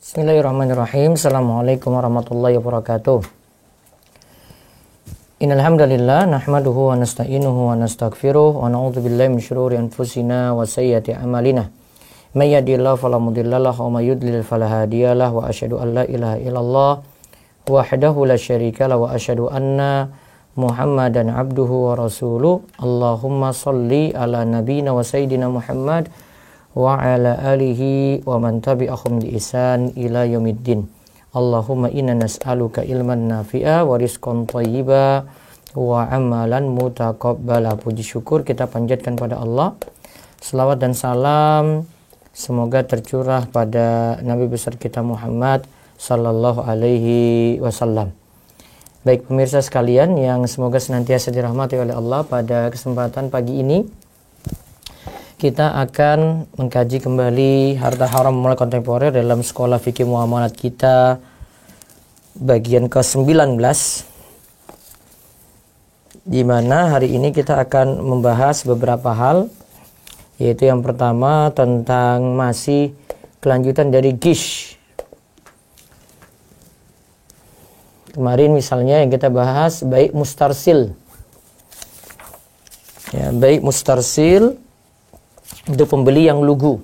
Bismillahirrahmanirrahim. Assalamualaikum warahmatullahi wabarakatuh. Innal hamdalillah nahmaduhu wa nasta'inuhu wa nastaghfiruh wa na'udzu billahi min syururi anfusina wa sayyiati a'malina. May yahdihillahu fala mudhillalah wa may yudlil fala hadiyalah wa asyhadu an la ilaha illallah wahdahu la syarika lah wa asyhadu anna Muhammadan abduhu wa rasuluh. Allahumma shalli ala nabiyyina wa sayyidina Muhammad wa ala alihi wa man tabi'ahum bi ihsan ila yaumiddin. Allahumma inna nas'aluka ilman nafi'a wa rizqan thayyiba wa amalan mutaqabbala. Puji syukur kita panjatkan pada Allah. Selawat dan salam semoga tercurah pada Nabi besar kita Muhammad sallallahu alaihi wasallam. Baik pemirsa sekalian yang semoga senantiasa dirahmati oleh Allah, pada kesempatan pagi ini kita akan mengkaji kembali harta haram mulai kontemporer dalam sekolah fikih muamalat kita bagian ke-19, di mana hari ini kita akan membahas beberapa hal, yaitu yang pertama tentang masih kelanjutan dari gish. Kemarin misalnya yang kita bahas baik mustarsil, ya, baik mustarsil untuk pembeli yang lugu,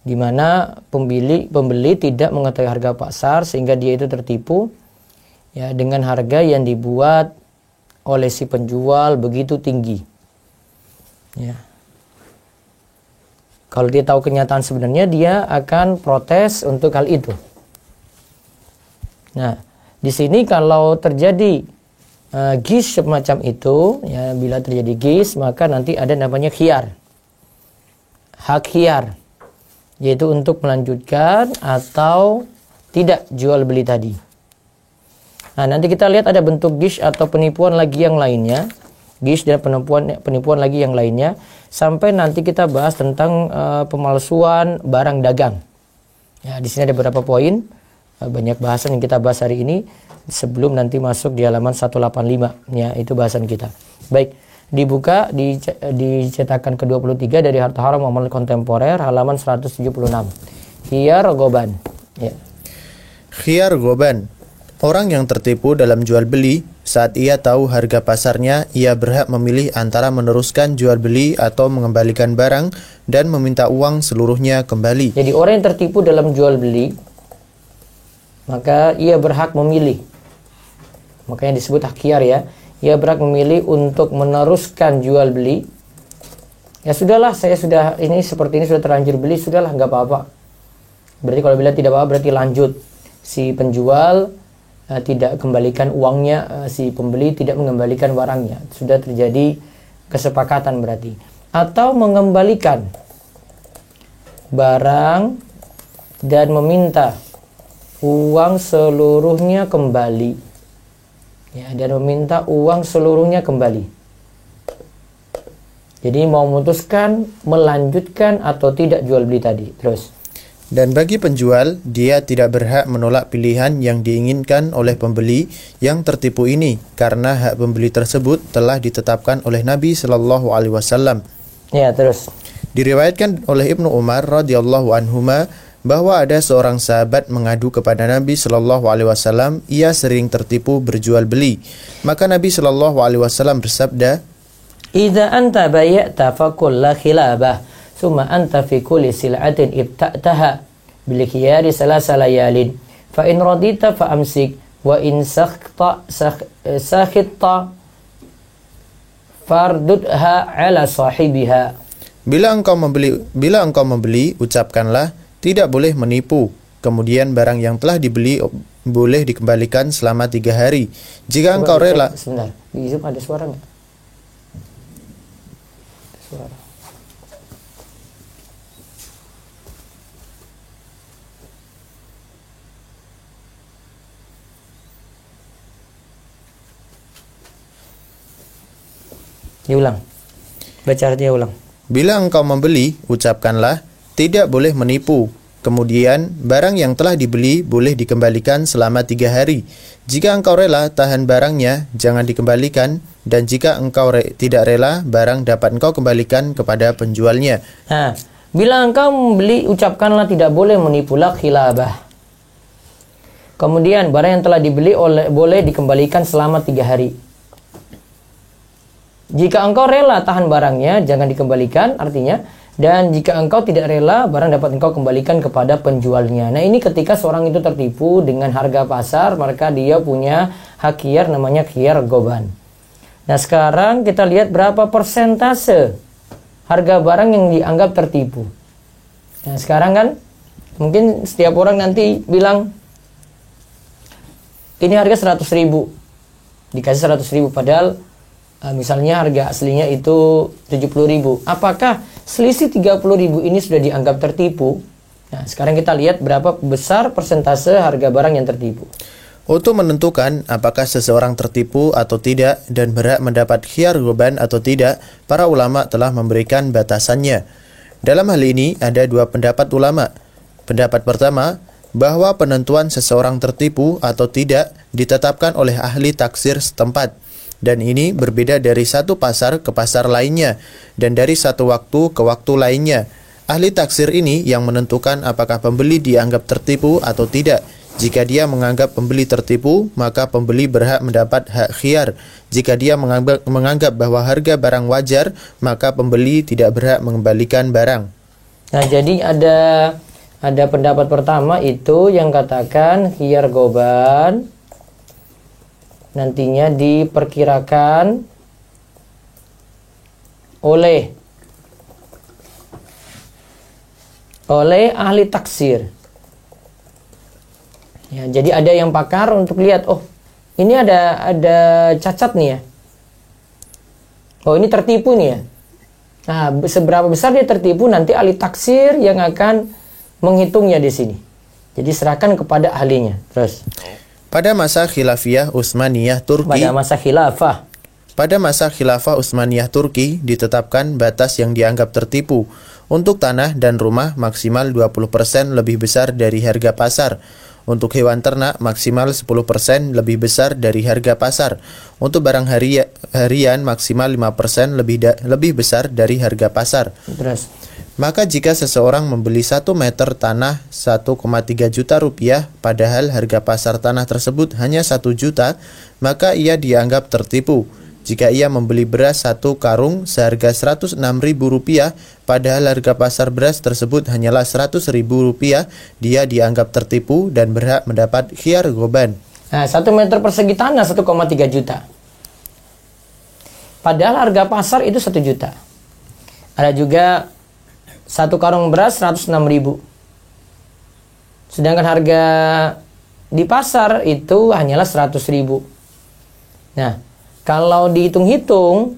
di mana pembeli tidak mengetahui harga pasar sehingga dia itu tertipu, ya, dengan harga yang dibuat oleh si penjual begitu tinggi. Ya. Kalau dia tahu kenyataan sebenarnya, dia akan protes untuk hal itu. Nah, di sini kalau terjadi gis semacam itu, ya, bila terjadi gis maka nanti ada namanya khiyar, hak khiyar, yaitu untuk melanjutkan atau tidak jual beli tadi. Nah, nanti kita lihat ada bentuk gis atau penipuan lagi yang lainnya, gis dan penipuan lagi yang lainnya, sampai nanti kita bahas tentang pemalsuan barang dagang. Ya, di sini ada beberapa poin, banyak bahasan yang kita bahas hari ini sebelum nanti masuk di halaman 185, ya, itu bahasan kita. Baik, dibuka di cetakan ke-23 dari Harta Haram Muamalat Kontemporer halaman 176. Khiyar goban, ya. Khiyar goban, orang yang tertipu dalam jual beli saat ia tahu harga pasarnya, ia berhak memilih antara meneruskan jual beli atau mengembalikan barang dan meminta uang seluruhnya kembali. Jadi orang yang tertipu dalam jual beli, maka ia berhak memilih. Makanya disebut hak khiyar, ya. Ia berhak memilih untuk meneruskan jual beli. Ya sudahlah, saya sudah ini seperti ini sudah terlanjur beli, sudahlah nggak apa-apa. Berarti kalau bilang tidak apa-apa berarti lanjut. Si penjual tidak kembalikan uangnya, si pembeli tidak mengembalikan barangnya. Sudah terjadi kesepakatan berarti. Atau mengembalikan barang dan meminta uang seluruhnya kembali, ya, dan meminta uang seluruhnya kembali. Jadi mau memutuskan melanjutkan atau tidak jual beli tadi. Terus, dan bagi penjual, dia tidak berhak menolak pilihan yang diinginkan oleh pembeli yang tertipu ini, karena hak pembeli tersebut telah ditetapkan oleh Nabi Shallallahu Alaihi Wasallam. Ya, terus diriwayatkan oleh Ibnu Umar radhiyallahu anhuma bahwa ada seorang sahabat mengadu kepada Nabi Shallallahu Alaihi Wasallam, ia sering tertipu berjual beli. Maka Nabi Shallallahu Alaihi Wasallam bersabda, "Idza anta bayya'ta faqul la khilabah, summa anta fi kulli sil'atin ibta'taha bil khiyari salasa layalin, fa in radita fa amsik, wa in sakhitta fardudha ala sahibiha." Bila engkau membeli, ucapkanlah, tidak boleh menipu. Kemudian barang yang telah dibeli boleh dikembalikan selama 3 hari. Jika engkau rela... Sebentar, di Zoom ada suara nggak? Suara. Diulang. Baca artinya ulang. Bila engkau membeli, ucapkanlah, tidak boleh menipu. Kemudian, barang yang telah dibeli boleh dikembalikan selama 3 hari. Jika engkau rela, tahan barangnya, jangan dikembalikan. Dan jika engkau tidak rela, barang dapat engkau kembalikan kepada penjualnya. Nah, Bila engkau membeli, ucapkanlah tidak boleh menipu la khilabah. Kemudian barang yang telah dibeli boleh dikembalikan selama 3 hari. Jika engkau rela tahan barangnya, jangan dikembalikan, artinya. Dan jika engkau tidak rela, barang dapat engkau kembalikan kepada penjualnya. Nah, ini ketika seorang itu tertipu dengan harga pasar, maka dia punya hak khiyar, namanya khiyar goban. Nah, sekarang kita lihat berapa persentase harga barang yang dianggap tertipu. Nah, sekarang kan mungkin setiap orang nanti bilang ini harga 100.000, dikasih 100.000, padahal misalnya harga aslinya itu 70.000. Apakah selisih 30.000 ini sudah dianggap tertipu? Nah, sekarang kita lihat berapa besar persentase harga barang yang tertipu. Untuk menentukan apakah seseorang tertipu atau tidak dan berhak mendapat khiyar goban atau tidak, para ulama telah memberikan batasannya. Dalam hal ini ada 2 pendapat ulama. Pendapat pertama, bahwa penentuan seseorang tertipu atau tidak ditetapkan oleh ahli taksir setempat. Dan ini berbeda dari satu pasar ke pasar lainnya, dan dari satu waktu ke waktu lainnya. Ahli taksir ini yang menentukan apakah pembeli dianggap tertipu atau tidak. Jika dia menganggap pembeli tertipu, maka pembeli berhak mendapat hak khiyar. Jika dia menganggap bahwa harga barang wajar, maka pembeli tidak berhak mengembalikan barang. Nah, jadi ada pendapat pertama itu yang katakan khiyar goban nantinya diperkirakan oleh ahli taksir. Ya, jadi ada yang pakar untuk lihat, oh ini ada cacat nih ya. Oh ini tertipu nih ya. Nah, seberapa besar dia tertipu nanti ahli taksir yang akan menghitungnya di sini. Jadi serahkan kepada ahlinya. Terus. Pada masa khilafiyah Utsmaniyah Turki, Pada masa khilafah Utsmaniyah Turki ditetapkan batas yang dianggap tertipu. Untuk tanah dan rumah maksimal 20% lebih besar dari harga pasar. Untuk hewan ternak maksimal 10% lebih besar dari harga pasar. Untuk barang harian maksimal 5% lebih besar dari harga pasar. Terus. Maka jika seseorang membeli 1 meter tanah 1,3 juta rupiah, padahal harga pasar tanah tersebut hanya 1 juta, maka ia dianggap tertipu. Jika ia membeli beras 1 karung seharga 106.000 rupiah, padahal harga pasar beras tersebut hanyalah 100.000 rupiah, dia dianggap tertipu dan berhak mendapat khiyar goban. Nah, 1 meter persegi tanah 1,3 juta. Padahal harga pasar itu 1 juta. Ada juga 1 karung beras 106.000. Sedangkan harga di pasar itu hanyalah 100.000. Nah, kalau dihitung-hitung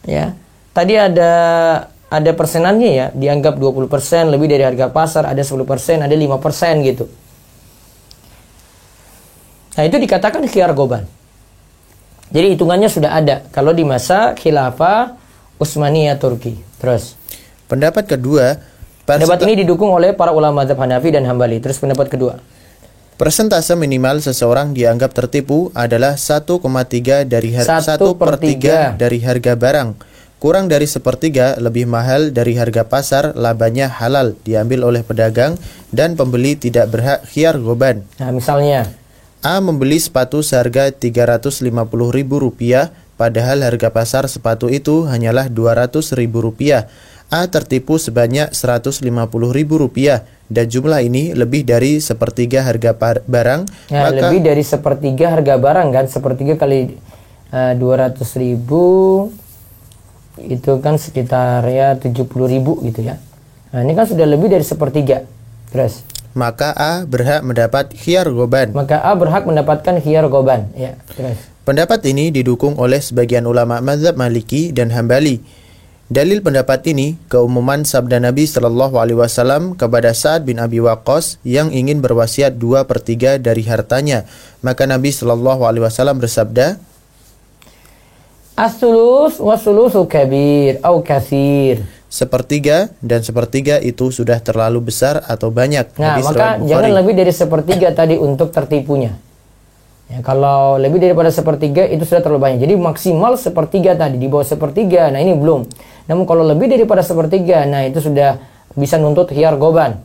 ya, tadi ada persenannya ya, dianggap 20% lebih dari harga pasar, ada 10%, ada 5% gitu. Nah, itu dikatakan khiyar goban. Jadi hitungannya sudah ada kalau di masa khilafah Utsmaniyah Turki. Terus. Pendapat kedua, pendapat ini didukung oleh para ulama mazhab Hanafi dan Hambali. Terus pendapat kedua. Persentase minimal seseorang dianggap tertipu adalah 1,3 dari 1/3 dari harga barang. Kurang dari 1/3 lebih mahal dari harga pasar, labanya halal diambil oleh pedagang dan pembeli tidak berhak khiyar goban. Nah, misalnya A membeli sepatu seharga 350.000 rupiah, padahal harga pasar sepatu itu hanyalah 200.000 rupiah. A tertipu sebanyak 150.000 rupiah dan jumlah ini lebih dari 1/3 harga barang. Ya, maka lebih dari 1/3 harga barang kan, 1/3 kali 200.000 itu kan sekitar ya 70.000 gitu ya. Nah, ini kan sudah lebih dari 1/3. Terus. Maka A berhak mendapat khiyar goban. Maka A berhak mendapatkan khiyar goban. Ya, terus. Pendapat ini didukung oleh sebagian ulama mazhab Maliki dan Hambali. Dalil pendapat ini keumuman sabda Nabi Shallallahu Alaihi Wasallam kepada Sa'ad bin Abi Waqqas yang ingin berwasiat 2/3 dari hartanya. Maka Nabi Shallallahu Alaihi Wasallam bersabda, As-sulus wa sulusu kabir au katsir. 1/3 dan 1/3 itu sudah terlalu besar atau banyak. Nah, maka jangan lebih dari 1/3 tadi untuk tertipunya. Ya, kalau lebih daripada 1/3 itu sudah terlalu banyak. Jadi maksimal 1/3 tadi, di bawah 1/3. Nah, ini belum. Namun kalau lebih daripada sepertiga, nah itu sudah bisa nuntut khiyar goban.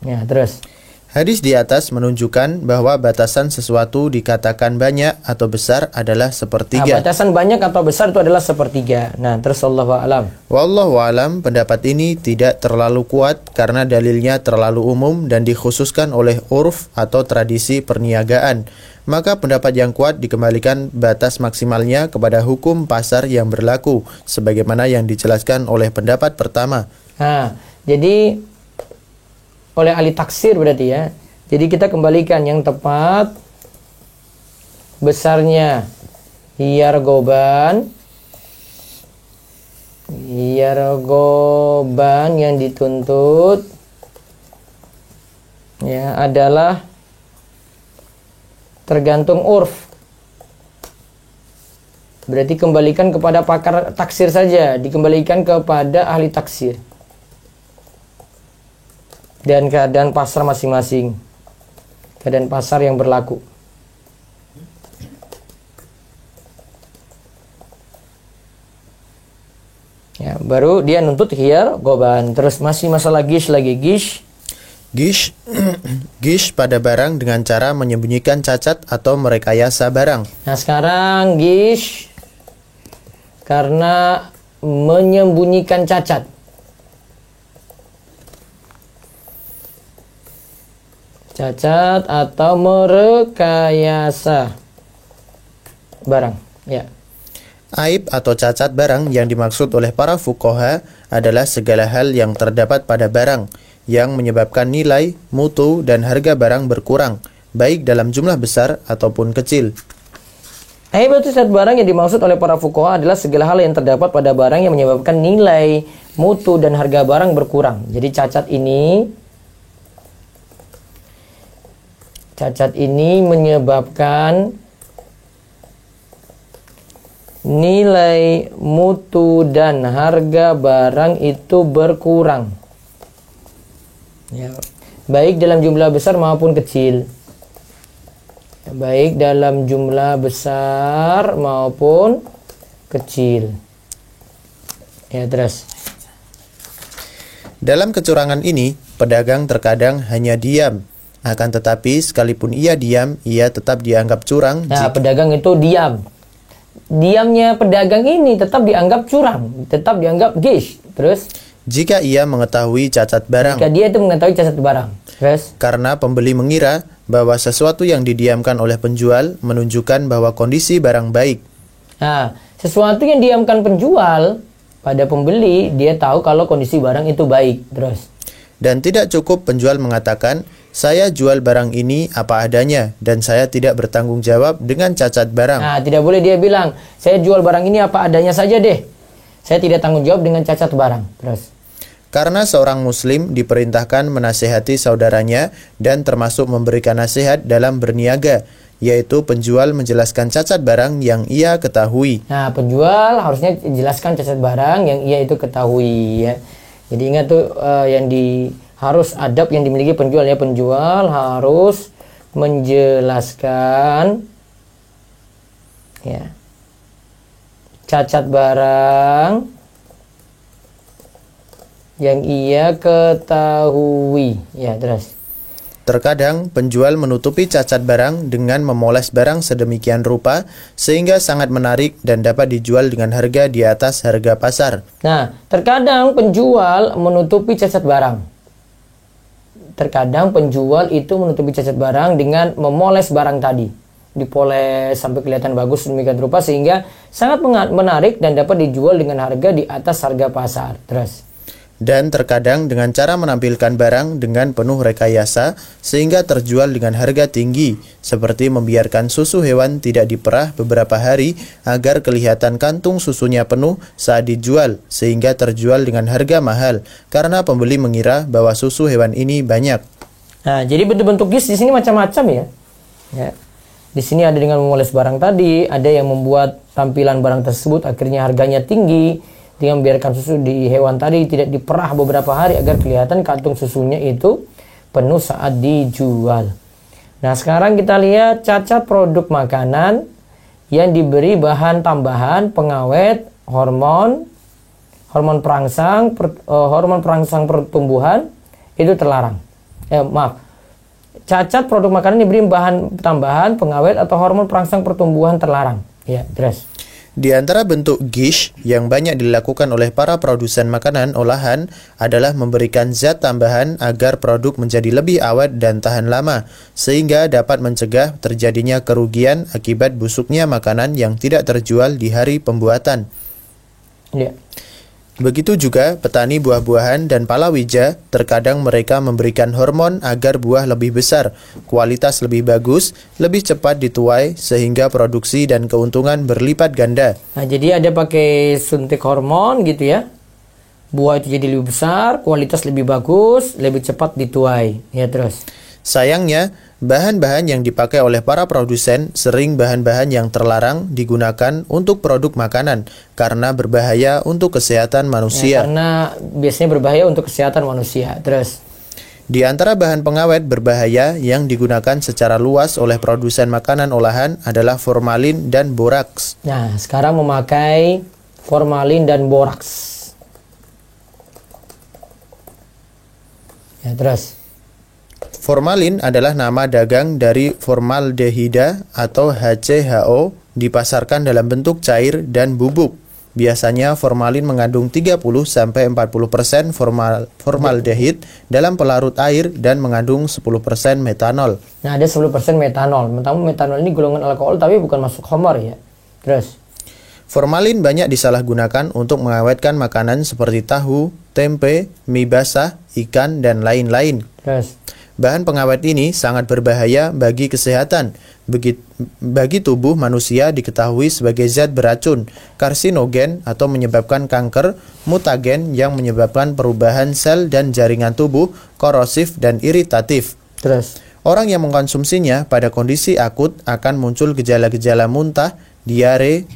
Ya, terus. Hadis di atas menunjukkan bahwa batasan sesuatu dikatakan banyak atau besar adalah Nah, sepertiga. batasan banyak atau besar itu adalah sepertiga. Nah, terus Allahu a'lam. Wallahu alam, pendapat ini tidak terlalu kuat karena dalilnya terlalu umum dan dikhususkan oleh urf atau tradisi perniagaan. Maka pendapat yang kuat dikembalikan batas maksimalnya kepada hukum pasar yang berlaku, sebagaimana yang dijelaskan oleh pendapat pertama. Nah, jadi oleh ahli taksir berarti ya. Jadi kita kembalikan yang tepat besarnya khiyar goban yang dituntut ya adalah tergantung urf. Berarti kembalikan kepada pakar taksir saja, dikembalikan kepada ahli taksir dan keadaan pasar masing-masing, keadaan pasar yang berlaku. Ya, baru dia nuntut khiyar goban. Terus masih masalah gish lagi. Gish gish pada barang dengan cara menyembunyikan cacat atau merekayasa barang. Nah sekarang gish karena menyembunyikan cacat. Cacat atau merekayasa barang. Ya. Aib atau cacat barang yang dimaksud oleh para fuqaha adalah segala hal yang terdapat pada barang yang menyebabkan nilai, mutu, dan harga barang berkurang, baik dalam jumlah besar ataupun kecil. Aib atau cacat barang yang dimaksud oleh para fuqaha adalah segala hal yang terdapat pada barang yang menyebabkan nilai, mutu, dan harga barang berkurang. Jadi cacat ini menyebabkan nilai, mutu, dan harga barang itu berkurang. Ya, baik dalam jumlah besar maupun kecil. Ya, baik dalam jumlah besar maupun kecil. Ya, terus. Dalam kecurangan ini, pedagang terkadang hanya diam. Akan tetapi, sekalipun ia diam, ia tetap dianggap curang. Nah, pedagang itu diam. Diamnya pedagang ini tetap dianggap curang, tetap dianggap gish. Terus? Jika ia mengetahui cacat barang. Jika dia itu mengetahui cacat barang. Terus? Karena pembeli mengira bahwa sesuatu yang didiamkan oleh penjual menunjukkan bahwa kondisi barang baik. Nah, sesuatu yang diamkan penjual pada pembeli, dia tahu kalau kondisi barang itu baik. Terus? Dan tidak cukup penjual mengatakan, saya jual barang ini apa adanya dan saya tidak bertanggung jawab dengan cacat barang. Nah, tidak boleh dia bilang, saya jual barang ini apa adanya saja deh. Saya tidak tanggung jawab dengan cacat barang. Terus? Karena seorang muslim diperintahkan menasihati saudaranya dan termasuk memberikan nasihat dalam berniaga, yaitu penjual menjelaskan cacat barang yang ia ketahui. Nah, penjual harusnya jelaskan cacat barang yang ia itu ketahui ya. Jadi ingat tuh harus adab yang dimiliki penjual ya. Penjual harus menjelaskan ya cacat barang yang ia ketahui ya. Terus terkadang penjual menutupi cacat barang dengan memoles barang sedemikian rupa sehingga sangat menarik dan dapat dijual dengan harga di atas harga pasar. Nah, terkadang penjual menutupi cacat barang. Terkadang penjual itu menutupi cacat barang dengan memoles barang tadi. Dipoles sampai kelihatan bagus sedemikian rupa sehingga sangat menarik dan dapat dijual dengan harga di atas harga pasar. Terus. Dan terkadang dengan cara menampilkan barang dengan penuh rekayasa sehingga terjual dengan harga tinggi, seperti membiarkan susu hewan tidak diperah beberapa hari agar kelihatan kantung susunya penuh saat dijual, sehingga terjual dengan harga mahal karena pembeli mengira bahwa susu hewan ini banyak. Nah, jadi bentuk-bentuk gish di sini macam-macam ya. Ya. Di sini ada dengan memoles barang tadi, ada yang membuat tampilan barang tersebut akhirnya harganya tinggi. Dengan membiarkan susu di hewan tadi tidak diperah beberapa hari agar kelihatan kantung susunya itu penuh saat dijual. Nah, sekarang kita lihat cacat produk makanan yang diberi bahan tambahan, pengawet, hormon, hormon perangsang pertumbuhan itu terlarang. Cacat produk makanan diberi bahan tambahan, pengawet atau hormon perangsang pertumbuhan terlarang. Ya, terus. Di antara bentuk gish yang banyak dilakukan oleh para produsen makanan olahan adalah memberikan zat tambahan agar produk menjadi lebih awet dan tahan lama, sehingga dapat mencegah terjadinya kerugian akibat busuknya makanan yang tidak terjual di hari pembuatan. Ya. Begitu juga petani buah-buahan dan palawija, terkadang mereka memberikan hormon agar buah lebih besar, kualitas lebih bagus, lebih cepat dituai sehingga produksi dan keuntungan berlipat ganda. Nah, jadi ada pakai suntik hormon gitu ya. Buah itu jadi lebih besar, kualitas lebih bagus, lebih cepat dituai. Ya, terus. Sayangnya, bahan-bahan yang dipakai oleh para produsen sering bahan-bahan yang terlarang digunakan untuk produk makanan karena berbahaya untuk kesehatan manusia. Karena biasanya berbahaya untuk kesehatan manusia. Terus. Di antara bahan pengawet berbahaya yang digunakan secara luas oleh produsen makanan olahan adalah formalin dan boraks. Nah, sekarang memakai formalin dan boraks. Ya, terus. Formalin adalah nama dagang dari formaldehida atau HCHO, dipasarkan dalam bentuk cair dan bubuk. Biasanya formalin mengandung 30-40% formaldehid dalam pelarut air dan mengandung 10% metanol. Nah, ada 10% metanol. Metanol ini golongan alkohol tapi bukan masuk khamar ya. Terus. Formalin banyak disalahgunakan untuk mengawetkan makanan seperti tahu, tempe, mie basah, ikan, dan lain-lain. Terus. Bahan pengawet ini sangat berbahaya bagi kesehatan. Bagi tubuh manusia diketahui sebagai zat beracun, karsinogen atau menyebabkan kanker, mutagen yang menyebabkan perubahan sel dan jaringan tubuh, korosif dan iritatif. Terus. Orang yang mengkonsumsinya pada kondisi akut akan muncul gejala-gejala muntah, diare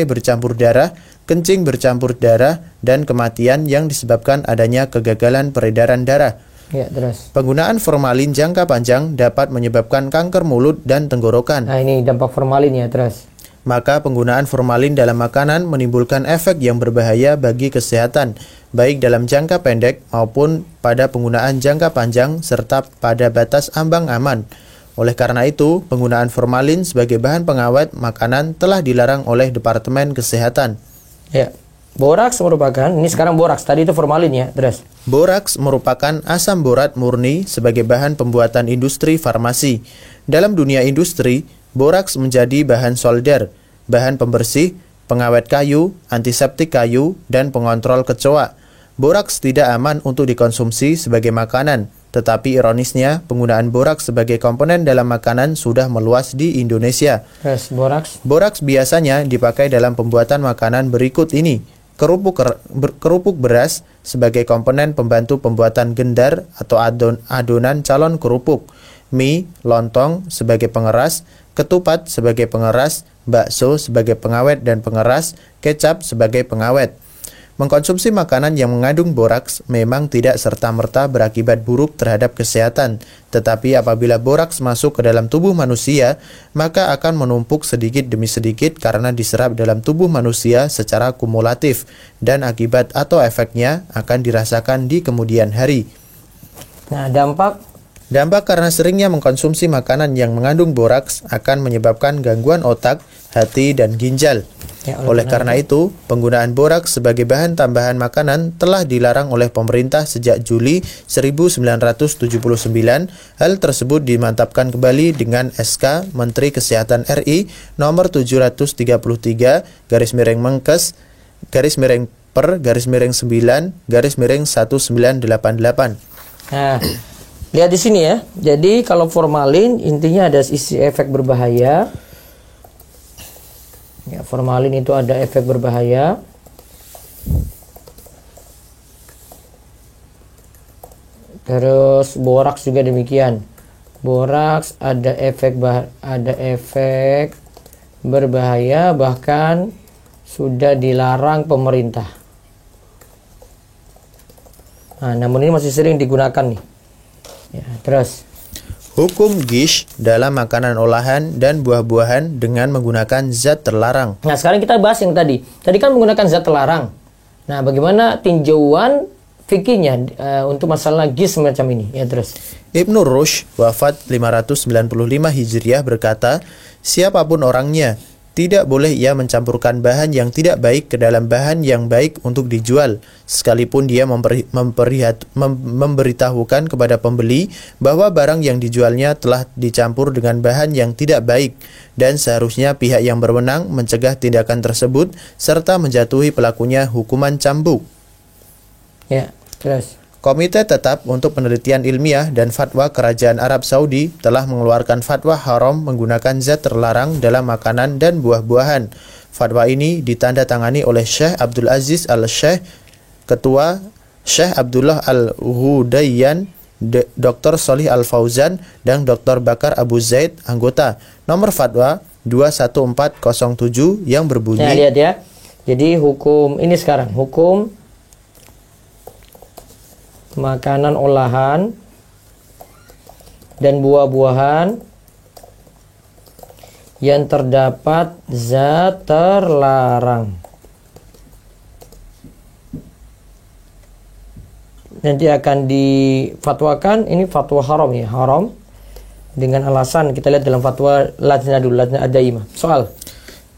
bercampur darah, kencing bercampur darah, dan kematian yang disebabkan adanya kegagalan peredaran darah. Ya, terus. Penggunaan formalin jangka panjang dapat menyebabkan kanker mulut dan tenggorokan. Nah, ini dampak formalin ya, terus. Maka penggunaan formalin dalam makanan menimbulkan efek yang berbahaya bagi kesehatan, baik dalam jangka pendek maupun pada penggunaan jangka panjang serta pada batas ambang aman. Oleh karena itu, penggunaan formalin sebagai bahan pengawet makanan telah dilarang oleh Departemen Kesehatan. Ya. Boraks merupakan, ini sekarang boraks, tadi itu formalin ya, terus. Boraks merupakan asam borat murni sebagai bahan pembuatan industri farmasi. Dalam dunia industri, boraks menjadi bahan solder, bahan pembersih, pengawet kayu, antiseptik kayu, dan pengontrol kecoa. Boraks tidak aman untuk dikonsumsi sebagai makanan, tetapi ironisnya penggunaan boraks sebagai komponen dalam makanan sudah meluas di Indonesia. Terus, boraks? Boraks biasanya dipakai dalam pembuatan makanan berikut ini. Kerupuk beras sebagai komponen pembantu pembuatan gendar atau adonan calon kerupuk, mie, lontong sebagai pengeras, ketupat sebagai pengeras, bakso sebagai pengawet dan pengeras, kecap sebagai pengawet. Mengkonsumsi makanan yang mengandung boraks memang tidak serta-merta berakibat buruk terhadap kesehatan, tetapi apabila boraks masuk ke dalam tubuh manusia, maka akan menumpuk sedikit demi sedikit karena diserap dalam tubuh manusia secara kumulatif, dan akibat atau efeknya akan dirasakan di kemudian hari. Nah, dampak karena seringnya mengkonsumsi makanan yang mengandung boraks akan menyebabkan gangguan otak, hati, dan ginjal. Ya, oleh karena itu, penggunaan boraks sebagai bahan tambahan makanan telah dilarang oleh pemerintah sejak Juli 1979. Hal tersebut dimantapkan kembali dengan SK Menteri Kesehatan RI nomor 733 /Menkes /9/1988. Nah, lihat di sini ya. Jadi kalau formalin intinya ada isi efek berbahaya. Ya, formalin itu ada efek berbahaya. Terus boraks juga demikian. Boraks ada efek berbahaya, bahkan sudah dilarang pemerintah. Nah, namun ini masih sering digunakan nih. Ya, terus. Hukum gish dalam makanan olahan dan buah-buahan dengan menggunakan zat terlarang. Nah, sekarang kita bahas yang tadi. Tadi kan menggunakan zat terlarang. Nah, bagaimana tinjauan fikihnya untuk masalah gis semacam ini? Ya, terus. Ibnu Rushd wafat 595 Hijriah berkata, siapapun orangnya, tidak boleh ia mencampurkan bahan yang tidak baik ke dalam bahan yang baik untuk dijual, sekalipun dia memberitahukan kepada pembeli bahwa barang yang dijualnya telah dicampur dengan bahan yang tidak baik, dan seharusnya pihak yang berwenang mencegah tindakan tersebut serta menjatuhi pelakunya hukuman cambuk. Ya, terus. Komite Tetap untuk Penelitian Ilmiah dan Fatwa Kerajaan Arab Saudi telah mengeluarkan fatwa haram menggunakan zat terlarang dalam makanan dan buah-buahan. Fatwa ini ditandatangani oleh Syekh Abdul Aziz Al-Syekh, Ketua, Syekh Abdullah Al-Hudayyan, Dr. Sholih Al-Fauzan, dan Dr. Bakar Abu Zaid, anggota. Nomor fatwa 21407 yang berbunyi. Nah, lihat ya. Jadi hukum ini sekarang, hukum makanan olahan dan buah-buahan yang terdapat zat terlarang. Nanti akan difatwakan, ini fatwa haram ya, haram dengan alasan kita lihat dalam fatwa Lajnah Ad-Daimah. Soal.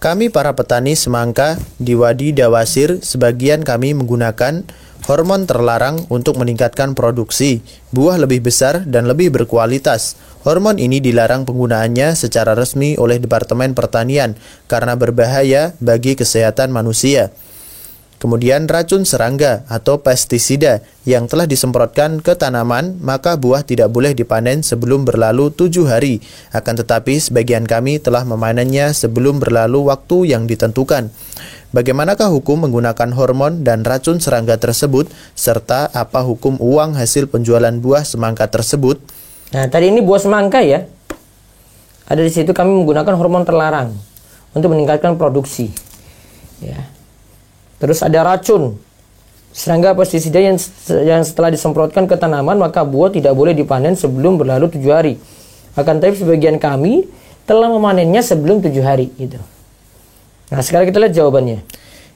Kami para petani semangka di Wadi Dawasir, sebagian kami menggunakan hormon terlarang untuk meningkatkan produksi buah lebih besar dan lebih berkualitas. Hormon ini dilarang penggunaannya secara resmi oleh Departemen Pertanian karena berbahaya bagi kesehatan manusia. Kemudian racun serangga atau pestisida yang telah disemprotkan ke tanaman, maka buah tidak boleh dipanen sebelum berlalu 7 hari. Akan tetapi sebagian kami telah memanennya sebelum berlalu waktu yang ditentukan. Bagaimanakah hukum menggunakan hormon dan racun serangga tersebut, serta apa hukum uang hasil penjualan buah semangka tersebut? Nah, tadi ini buah semangka ya. Ada di situ kami menggunakan hormon terlarang untuk meningkatkan produksi. Ya. Terus ada racun serangga pestisida yang setelah disemprotkan ke tanaman, maka buah tidak boleh dipanen sebelum berlalu 7 hari. Akan tetapi sebagian kami telah memanennya sebelum 7 hari gitu. Nah, sekarang kita lihat jawabannya.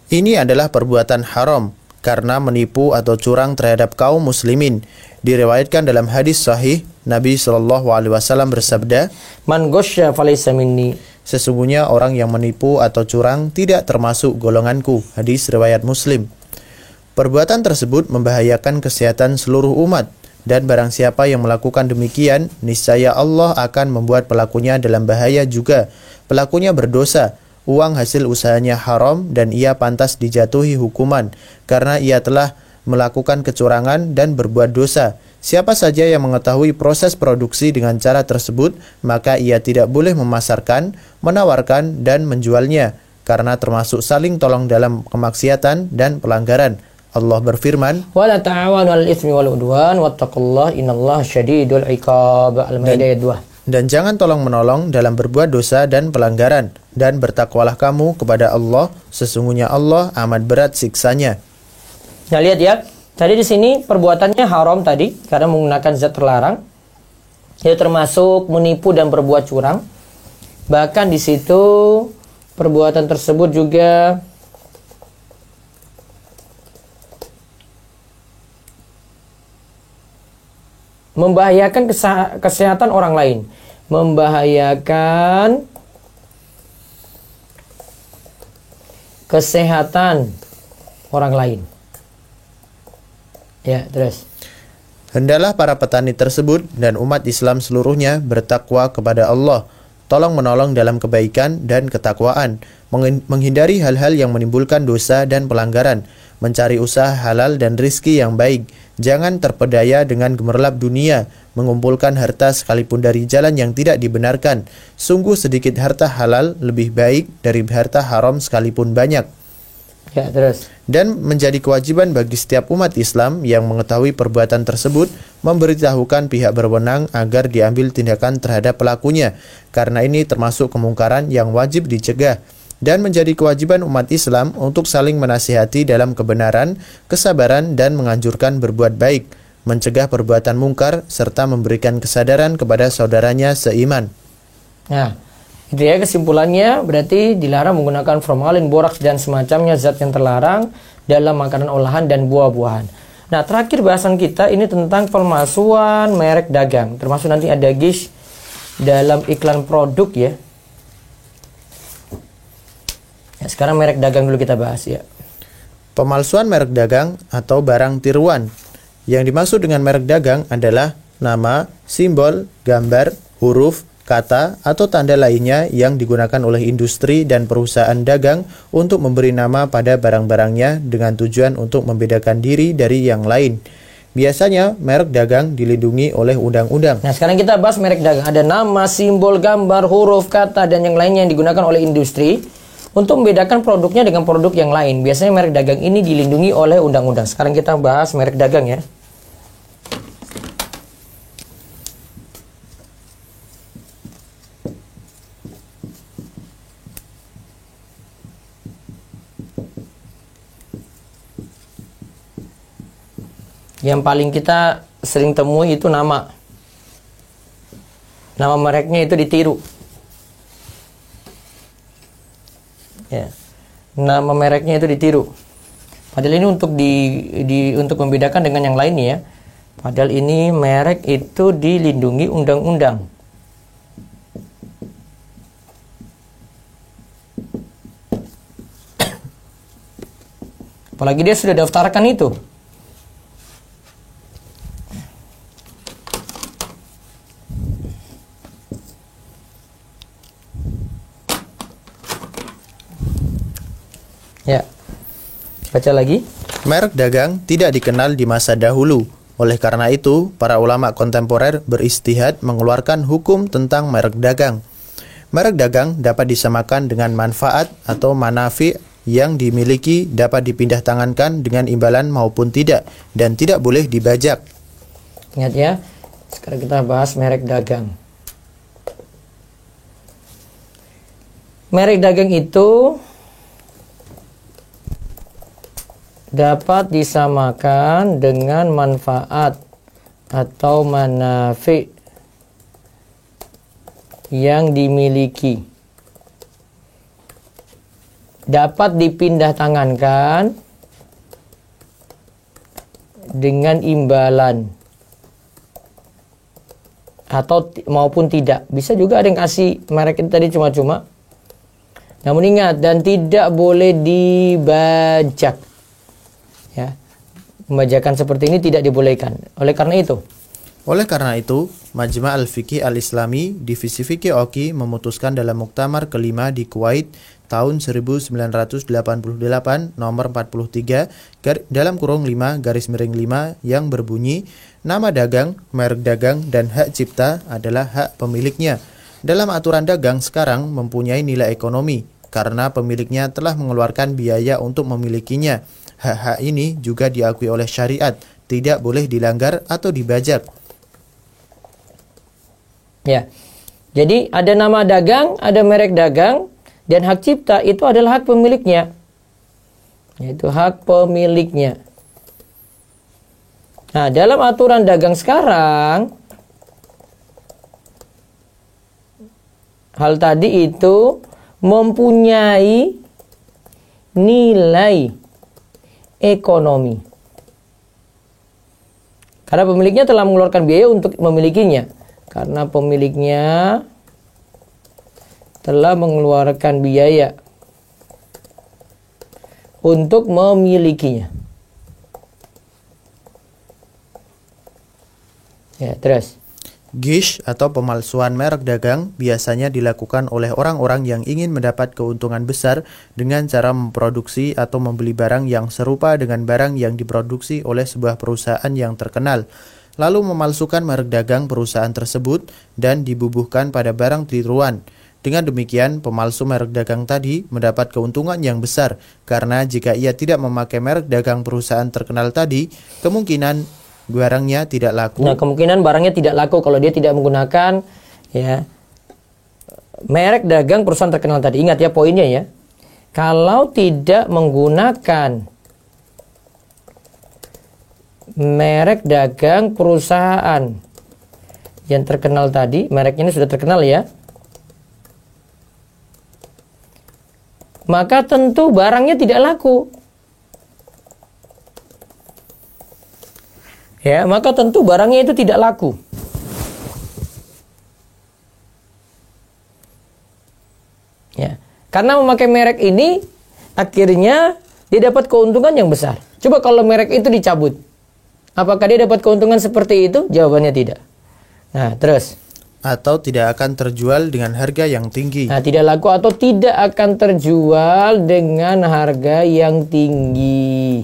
Ini adalah perbuatan haram karena menipu atau curang terhadap kaum muslimin. Diriwayatkan dalam hadis sahih, Nabi SAW bersabda, Man ghasya falaysa minni. Sesungguhnya orang yang menipu atau curang tidak termasuk golonganku. Hadis riwayat Muslim. Perbuatan tersebut membahayakan kesehatan seluruh umat, dan barang siapa yang melakukan demikian, niscaya Allah akan membuat pelakunya dalam bahaya juga. Pelakunya berdosa, uang hasil usahanya haram, dan ia pantas dijatuhi hukuman karena ia telah melakukan kecurangan dan berbuat dosa. Siapa saja yang mengetahui proses produksi dengan cara tersebut, maka ia tidak boleh memasarkan, menawarkan, dan menjualnya, karena termasuk saling tolong dalam kemaksiatan dan pelanggaran. Allah berfirman, Wala ta'awanu 'alal itsmi wal 'udwan wattaqullaha innallaha syadidul 'iqab. Al-Maidah ayat 2. Dan jangan tolong-menolong dalam berbuat dosa dan pelanggaran, dan bertakwalah kamu kepada Allah, sesungguhnya Allah amat berat siksanya. Nah, lihat ya. Tadi di sini perbuatannya haram tadi karena menggunakan zat terlarang. Itu termasuk menipu dan berbuat curang. Bahkan di situ perbuatan tersebut juga membahayakan kesehatan orang lain. Membahayakan kesehatan orang lain. Ya, terus. Hendaklah para petani tersebut dan umat Islam seluruhnya bertakwa kepada Allah, tolong-menolong dalam kebaikan dan ketakwaan, menghindari hal-hal yang menimbulkan dosa dan pelanggaran, mencari usaha halal dan rizki yang baik, jangan terpedaya dengan gemerlap dunia, mengumpulkan harta sekalipun dari jalan yang tidak dibenarkan. Sungguh sedikit harta halal lebih baik dari harta haram sekalipun banyak. Ya, terus. Dan menjadi kewajiban bagi setiap umat Islam yang mengetahui perbuatan tersebut memberitahukan pihak berwenang agar diambil tindakan terhadap pelakunya, karena ini termasuk kemungkaran yang wajib dicegah. Dan menjadi kewajiban umat Islam untuk saling menasihati dalam kebenaran, kesabaran, dan menganjurkan berbuat baik, mencegah perbuatan mungkar, serta memberikan kesadaran kepada saudaranya seiman. Nah, itu ya kesimpulannya, berarti dilarang menggunakan formalin, boraks, dan semacamnya zat yang terlarang dalam makanan olahan dan buah-buahan. Nah, terakhir bahasan kita ini tentang pemalsuan merek dagang. Termasuk nanti ada gish dalam iklan produk ya. Sekarang merek dagang dulu kita bahas ya. Pemalsuan merek dagang atau barang tiruan. Yang dimaksud dengan merek dagang adalah nama, simbol, gambar, huruf, kata, atau tanda lainnya yang digunakan oleh industri dan perusahaan dagang untuk memberi nama pada barang-barangnya dengan tujuan untuk membedakan diri dari yang lain. Biasanya merek dagang dilindungi oleh undang-undang. Nah, sekarang kita bahas merek dagang. Ada nama, simbol, gambar, huruf, kata, dan yang lainnya yang digunakan oleh industri untuk membedakan produknya dengan produk yang lain. Biasanya merek dagang ini dilindungi oleh undang-undang. Sekarang kita bahas merek dagang ya. Yang paling kita sering temui itu nama. Nama mereknya itu ditiru. Ya. Nama mereknya itu ditiru. Padahal ini untuk membedakan dengan yang lainnya ya. Padahal ini merek itu dilindungi undang-undang. Apalagi dia sudah daftarkan itu. Ya, baca lagi. Merek dagang tidak dikenal di masa dahulu. Oleh karena itu, para ulama kontemporer beristihad mengeluarkan hukum tentang merek dagang. Merek dagang dapat disamakan dengan manfaat atau manafi yang dimiliki dapat dipindah tangankan dengan imbalan maupun tidak, dan tidak boleh dibajak. Ingat ya, sekarang kita bahas merek dagang. Merek dagang itu dapat disamakan dengan manfaat atau manafi yang dimiliki. Dapat dipindah tangankan dengan imbalan atau maupun tidak. Bisa juga ada yang kasih merek itu tadi cuma-cuma. Namun ingat, dan tidak boleh dibajak. Ya, pembajakan seperti ini tidak dibolehkan. Oleh karena itu, Majma' Al-Fiqih Al-Islami Divisi Fiqih Oki memutuskan dalam muktamar kelima di Kuwait tahun 1988 nomor 43 dalam kurung 5 garis miring 5 yang berbunyi nama dagang, merek dagang, dan hak cipta adalah hak pemiliknya. Dalam aturan dagang sekarang mempunyai nilai ekonomi karena pemiliknya telah mengeluarkan biaya untuk memilikinya. Hak-hak ini juga diakui oleh syariat, tidak boleh dilanggar atau dibajak. Ya, jadi ada nama dagang, ada merek dagang, dan hak cipta itu adalah hak pemiliknya. Yaitu hak pemiliknya. Nah, dalam aturan dagang sekarang, hal tadi itu mempunyai nilai ekonomi. Karena pemiliknya telah mengeluarkan biaya untuk memilikinya. Karena pemiliknya telah mengeluarkan biaya untuk memilikinya. Ya, terus. Gish atau pemalsuan merek dagang biasanya dilakukan oleh orang-orang yang ingin mendapat keuntungan besar dengan cara memproduksi atau membeli barang yang serupa dengan barang yang diproduksi oleh sebuah perusahaan yang terkenal, lalu memalsukan merek dagang perusahaan tersebut dan dibubuhkan pada barang tiruan. Dengan demikian, pemalsu merek dagang tadi mendapat keuntungan yang besar, karena jika ia tidak memakai merek dagang perusahaan terkenal tadi, kemungkinan barangnya tidak laku. Nah, kemungkinan barangnya tidak laku kalau dia tidak menggunakan ya merek dagang perusahaan terkenal tadi. Ingat ya poinnya ya. Kalau tidak menggunakan merek dagang perusahaan yang terkenal tadi, mereknya ini sudah terkenal ya, maka tentu barangnya tidak laku. ya, maka tentu barangnya itu tidak laku. Ya, karena memakai merek ini akhirnya dia dapat keuntungan yang besar. Coba kalau merek itu dicabut, apakah dia dapat keuntungan seperti itu? Jawabannya tidak. Nah, terus. Atau tidak akan terjual dengan harga yang tinggi. Nah, tidak laku atau tidak akan terjual dengan harga yang tinggi.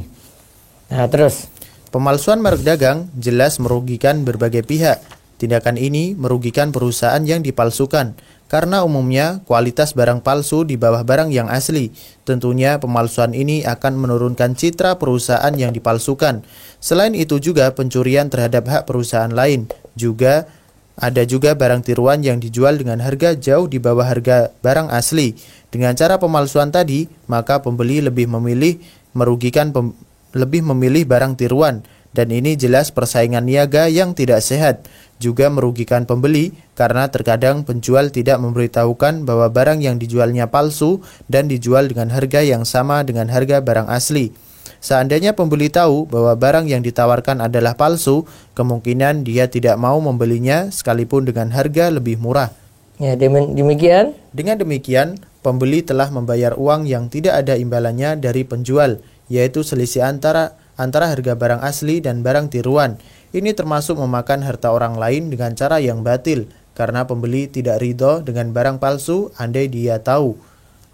Nah, terus. Pemalsuan merek dagang jelas merugikan berbagai pihak. Tindakan ini merugikan perusahaan yang dipalsukan, karena umumnya kualitas barang palsu di bawah barang yang asli. Tentunya pemalsuan ini akan menurunkan citra perusahaan yang dipalsukan. Selain itu juga pencurian terhadap hak perusahaan lain. Ada juga barang tiruan yang dijual dengan harga jauh di bawah harga barang asli. Dengan cara pemalsuan tadi, maka pembeli lebih memilih barang tiruan, dan ini jelas persaingan niaga yang tidak sehat. Juga merugikan pembeli karena terkadang penjual tidak memberitahukan bahwa barang yang dijualnya palsu dan dijual dengan harga yang sama dengan harga barang asli. Seandainya pembeli tahu bahwa barang yang ditawarkan adalah palsu, kemungkinan dia tidak mau membelinya sekalipun dengan harga lebih murah. Ya, demikian. Dengan demikian, pembeli telah membayar uang yang tidak ada imbalannya dari penjual, yaitu selisih antara harga barang asli dan barang tiruan. Ini termasuk memakan harta orang lain dengan cara yang batil, karena pembeli tidak ridho dengan barang palsu andai dia tahu.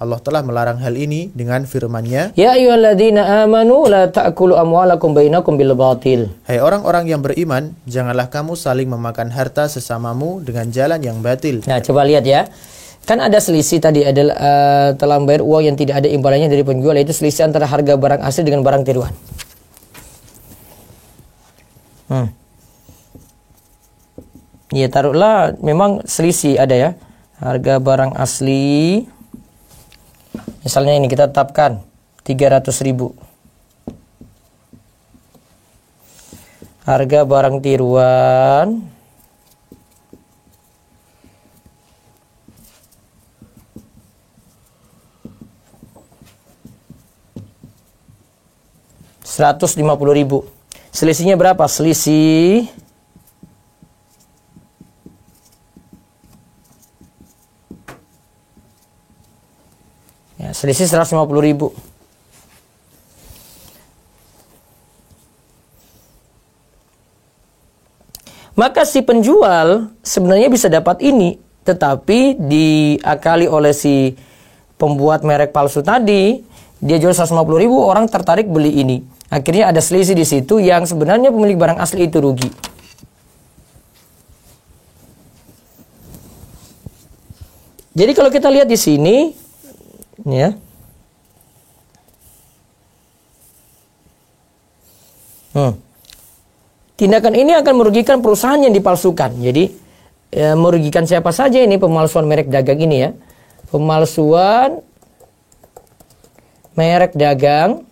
Allah telah melarang hal ini dengan firman-Nya, Ya ayyuhalladzina amanu la ta'kulu amwalakum bainakum bil batil. Hai orang-orang yang beriman, janganlah kamu saling memakan harta sesamamu dengan jalan yang batil. Nah, coba lihat ya. Kan ada selisih tadi, adalah telah membayar uang yang tidak ada imbalannya dari penjual, yaitu selisih antara harga barang asli dengan barang tiruan. Ya, taruhlah memang selisih ada ya. Harga barang asli, misalnya ini kita tetapkan 300.000. Harga barang tiruan 150.000. Selisihnya berapa? Selisih ya, selisih 150.000. Maka si penjual sebenarnya bisa dapat ini, tetapi diakali oleh si pembuat merek palsu tadi, dia jual 150.000, orang tertarik beli ini. Akhirnya ada selisih di situ yang sebenarnya pemilik barang asli itu rugi. Jadi kalau kita lihat di sini, ya, tindakan ini akan merugikan perusahaan yang dipalsukan. Jadi merugikan siapa saja ini pemalsuan merek dagang ini ya. Pemalsuan merek dagang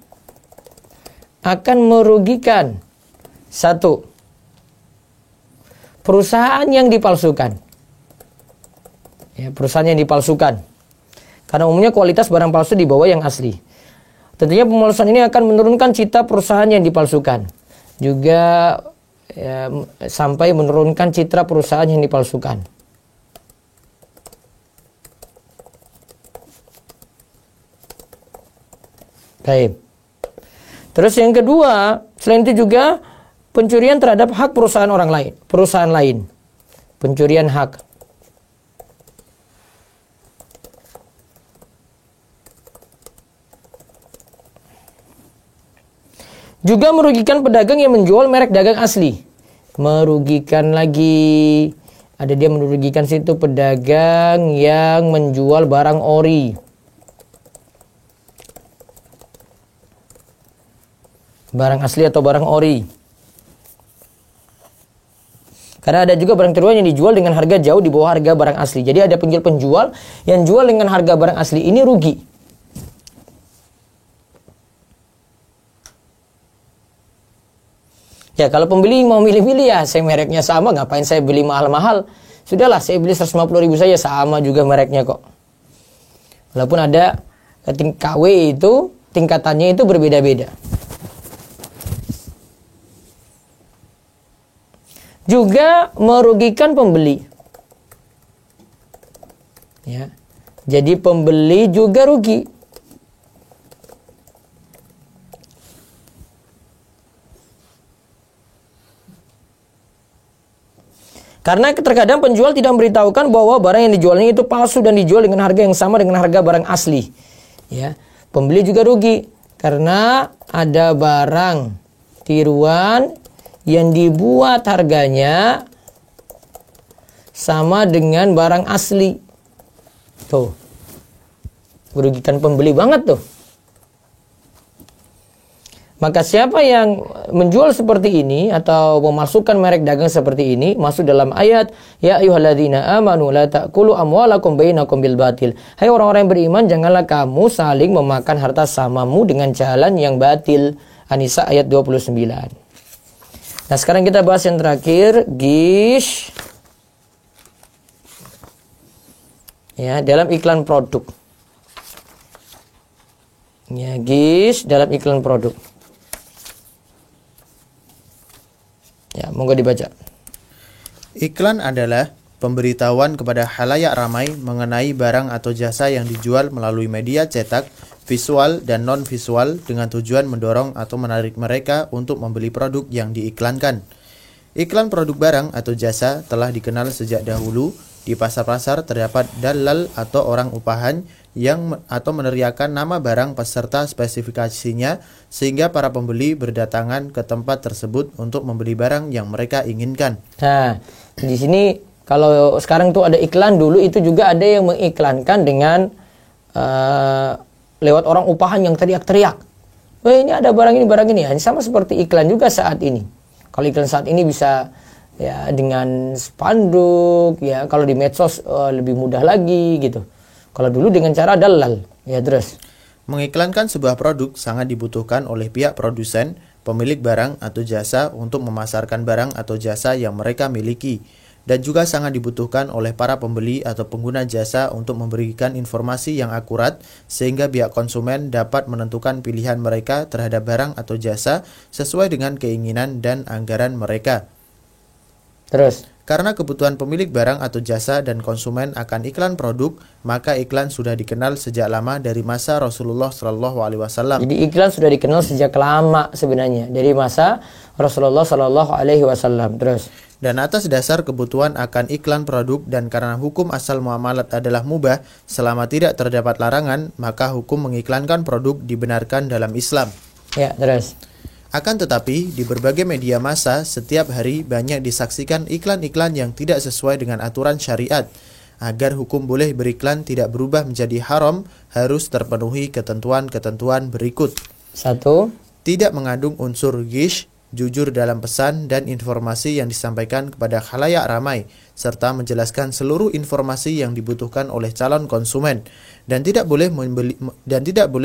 akan merugikan satu, perusahaan yang dipalsukan. Ya, perusahaan yang dipalsukan. Karena umumnya kualitas barang palsu di bawah yang asli. Tentunya pemalsuan ini akan menurunkan citra perusahaan yang dipalsukan. Juga ya, sampai menurunkan citra perusahaan yang dipalsukan. Baik. Terus yang kedua, selain itu juga pencurian terhadap hak perusahaan orang lain, perusahaan lain. Pencurian hak. Juga merugikan pedagang yang menjual merek dagang asli. Merugikan lagi. Ada dia merugikan situ pedagang yang menjual barang ori. Barang asli atau barang ori. Karena ada juga barang tiruan yang dijual dengan harga jauh di bawah harga barang asli. Jadi ada penjual yang jual dengan harga barang asli, ini rugi. Ya, kalau pembeli mau milih-milih ya, saya mereknya sama, ngapain saya beli mahal-mahal? Sudahlah, saya beli 150.000 saja, sama juga mereknya kok. Walaupun ada KW itu, tingkatannya itu berbeda-beda. juga merugikan pembeli. Ya. Jadi pembeli juga rugi. Karena terkadang penjual tidak memberitahukan bahwa barang yang dijualnya itu palsu dan dijual dengan harga yang sama dengan harga barang asli. Ya, pembeli juga rugi karena ada barang tiruan yang dibuat harganya sama dengan barang asli. Tuh, merugikan pembeli banget tuh. Maka siapa yang menjual seperti ini atau memasukkan merek dagang seperti ini masuk dalam ayat ya ayyuhalladzina amanu la ta'kulu amwalakum bainakum bil batil. Hai orang-orang yang beriman, janganlah kamu saling memakan harta samamu dengan jalan yang batil. An-Nisa ayat 29. Nah, sekarang kita bahas yang terakhir, gish. Ya, dalam iklan produk. Ya, gish dalam iklan produk. Ya, monggo dibaca. Iklan adalah pemberitahuan kepada khalayak ramai mengenai barang atau jasa yang dijual melalui media cetak, visual dan non-visual dengan tujuan mendorong atau menarik mereka untuk membeli produk yang diiklankan. Iklan produk barang atau jasa telah dikenal sejak dahulu. Di pasar-pasar terdapat dalal atau orang upahan yang atau meneriakan nama barang beserta spesifikasinya sehingga para pembeli berdatangan ke tempat tersebut untuk membeli barang yang mereka inginkan. Nah, di sini kalau sekarang tuh ada iklan, dulu itu juga ada yang mengiklankan dengan lewat orang upahan yang teriak-teriak. Wah, ini ada barang ini. Sama seperti iklan juga saat ini. Kalau iklan saat ini bisa ya dengan spanduk, ya kalau di medsos lebih mudah lagi gitu. Kalau dulu dengan cara dalal, ya terus. Mengiklankan sebuah produk sangat dibutuhkan oleh pihak produsen, pemilik barang atau jasa untuk memasarkan barang atau jasa yang mereka miliki. Dan juga sangat dibutuhkan oleh para pembeli atau pengguna jasa untuk memberikan informasi yang akurat sehingga pihak konsumen dapat menentukan pilihan mereka terhadap barang atau jasa sesuai dengan keinginan dan anggaran mereka. Terus, karena kebutuhan pemilik barang atau jasa dan konsumen akan iklan produk, maka iklan sudah dikenal sejak lama dari masa Rasulullah SAW. Jadi iklan sudah dikenal sejak lama sebenarnya dari masa Rasulullah SAW. Terus. Dan atas dasar kebutuhan akan iklan produk dan karena hukum asal muamalat adalah mubah selama tidak terdapat larangan, maka hukum mengiklankan produk dibenarkan dalam Islam. Ya, terus. Akan tetapi, di berbagai media massa, setiap hari banyak disaksikan iklan-iklan yang tidak sesuai dengan aturan syariat. Agar hukum boleh beriklan tidak berubah menjadi haram, harus terpenuhi ketentuan-ketentuan berikut. 1. Tidak mengandung unsur ghish, jujur dalam pesan dan informasi yang disampaikan kepada khalayak ramai, serta menjelaskan seluruh informasi yang dibutuhkan oleh calon konsumen, dan tidak boleh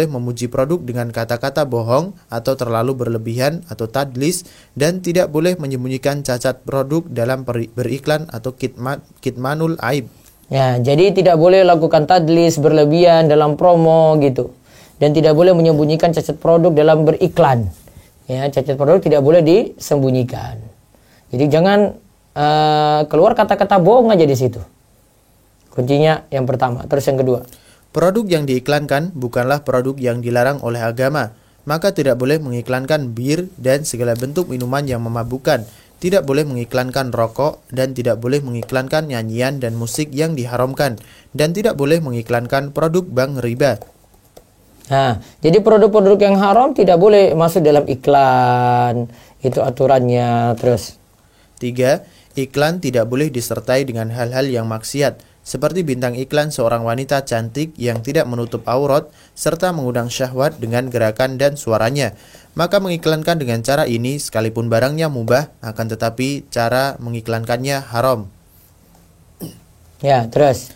memuji produk dengan kata-kata bohong atau terlalu berlebihan atau tadlis, dan tidak boleh menyembunyikan cacat produk dalam beriklan atau kitmanul aib. Ya, jadi tidak boleh lakukan tadlis berlebihan dalam promo gitu, dan tidak boleh menyembunyikan cacat produk dalam beriklan. Ya, cacat produk tidak boleh disembunyikan. Jadi jangan keluar kata-kata bohong aja di situ. Kuncinya yang pertama. Terus yang kedua. Produk yang diiklankan bukanlah produk yang dilarang oleh agama. Maka tidak boleh mengiklankan bir dan segala bentuk minuman yang memabukkan. Tidak boleh mengiklankan rokok dan tidak boleh mengiklankan nyanyian dan musik yang diharamkan. Dan tidak boleh mengiklankan produk bank riba. Nah, jadi produk-produk yang haram tidak boleh masuk dalam iklan. Itu aturannya. Terus. 3. Iklan tidak boleh disertai dengan hal-hal yang maksiat, seperti bintang iklan seorang wanita cantik yang tidak menutup aurat, serta mengundang syahwat dengan gerakan dan suaranya. Maka mengiklankan dengan cara ini, sekalipun barangnya mubah, akan tetapi cara mengiklankannya haram. Ya, terus.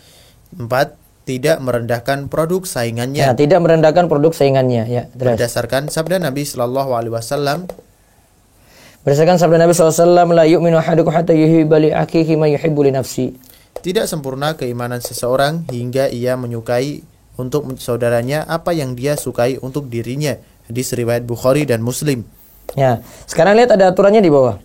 4. Tidak merendahkan produk saingannya. Ya, tidak merendahkan produk saingannya. Ya, terus. Berdasarkan sabda Nabi SAW. Berdasarkan sabda Nabi SAW, la yu'minu ahadukum hatta yuhibba li akhihi ma yuhibbu li nafsi. Tidak sempurna keimanan seseorang hingga ia menyukai untuk saudaranya apa yang dia sukai untuk dirinya. Hadis riwayat Bukhari dan Muslim. Ya, sekarang lihat ada aturannya di bawah.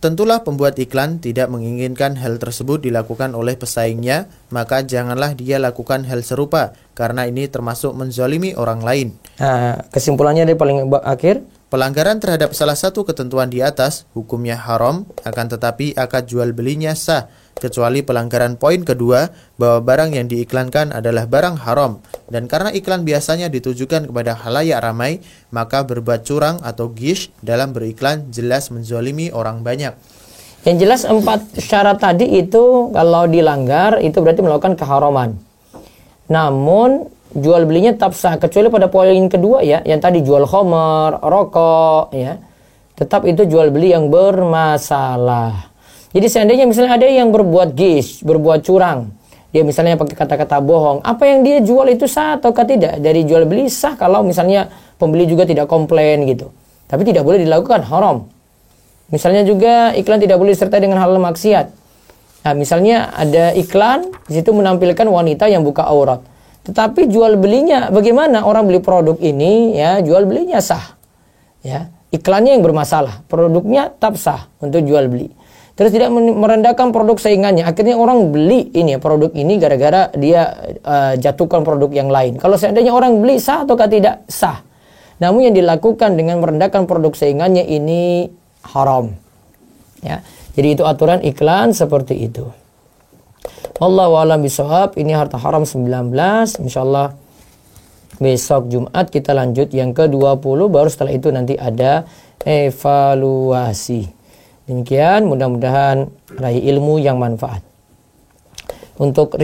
Tentulah pembuat iklan tidak menginginkan hal tersebut dilakukan oleh pesaingnya, maka janganlah dia lakukan hal serupa, karena ini termasuk menzalimi orang lain. Nah, kesimpulannya dari paling akhir, Pelanggaran terhadap salah satu ketentuan di atas hukumnya haram, akan tetapi akad jual belinya sah, kecuali pelanggaran poin kedua bahwa barang yang diiklankan adalah barang haram, dan karena iklan biasanya ditujukan kepada khalayak ramai, maka berbuat curang atau gish dalam beriklan jelas menzalimi orang banyak. yang jelas 4 syarat tadi itu kalau dilanggar itu berarti melakukan keharaman. Namun jual belinya tetap sah kecuali pada poin kedua ya, yang tadi jual khamar, rokok ya. Tetap itu jual beli yang bermasalah. Jadi seandainya misalnya ada yang berbuat gish, berbuat curang, dia misalnya pakai kata-kata bohong, apa yang dia jual itu sah ataukah tidak? Dari jual beli sah kalau misalnya pembeli juga tidak komplain gitu. Tapi tidak boleh dilakukan, haram. Misalnya juga iklan tidak boleh disertai dengan hal maksiat. Nah, misalnya ada iklan di situ menampilkan wanita yang buka aurat. Tetapi jual belinya bagaimana? Orang beli produk ini ya, jual belinya sah. Ya, iklannya yang bermasalah, produknya tetap sah untuk jual beli. Terus tidak merendahkan produk saingannya. Akhirnya orang beli ini produk ini gara-gara dia jatuhkan produk yang lain. Kalau seandainya orang beli sah ataukah tidak? Sah. Namun yang dilakukan dengan merendahkan produk saingannya ini haram. Ya. Jadi itu aturan iklan seperti itu. Wallahu a'lam bishawab. Ini harta haram 19. Insyaallah besok Jumat kita lanjut yang ke-20, baru setelah itu nanti ada evaluasi. Demikian, mudah-mudahan raih ilmu yang manfaat. Untuk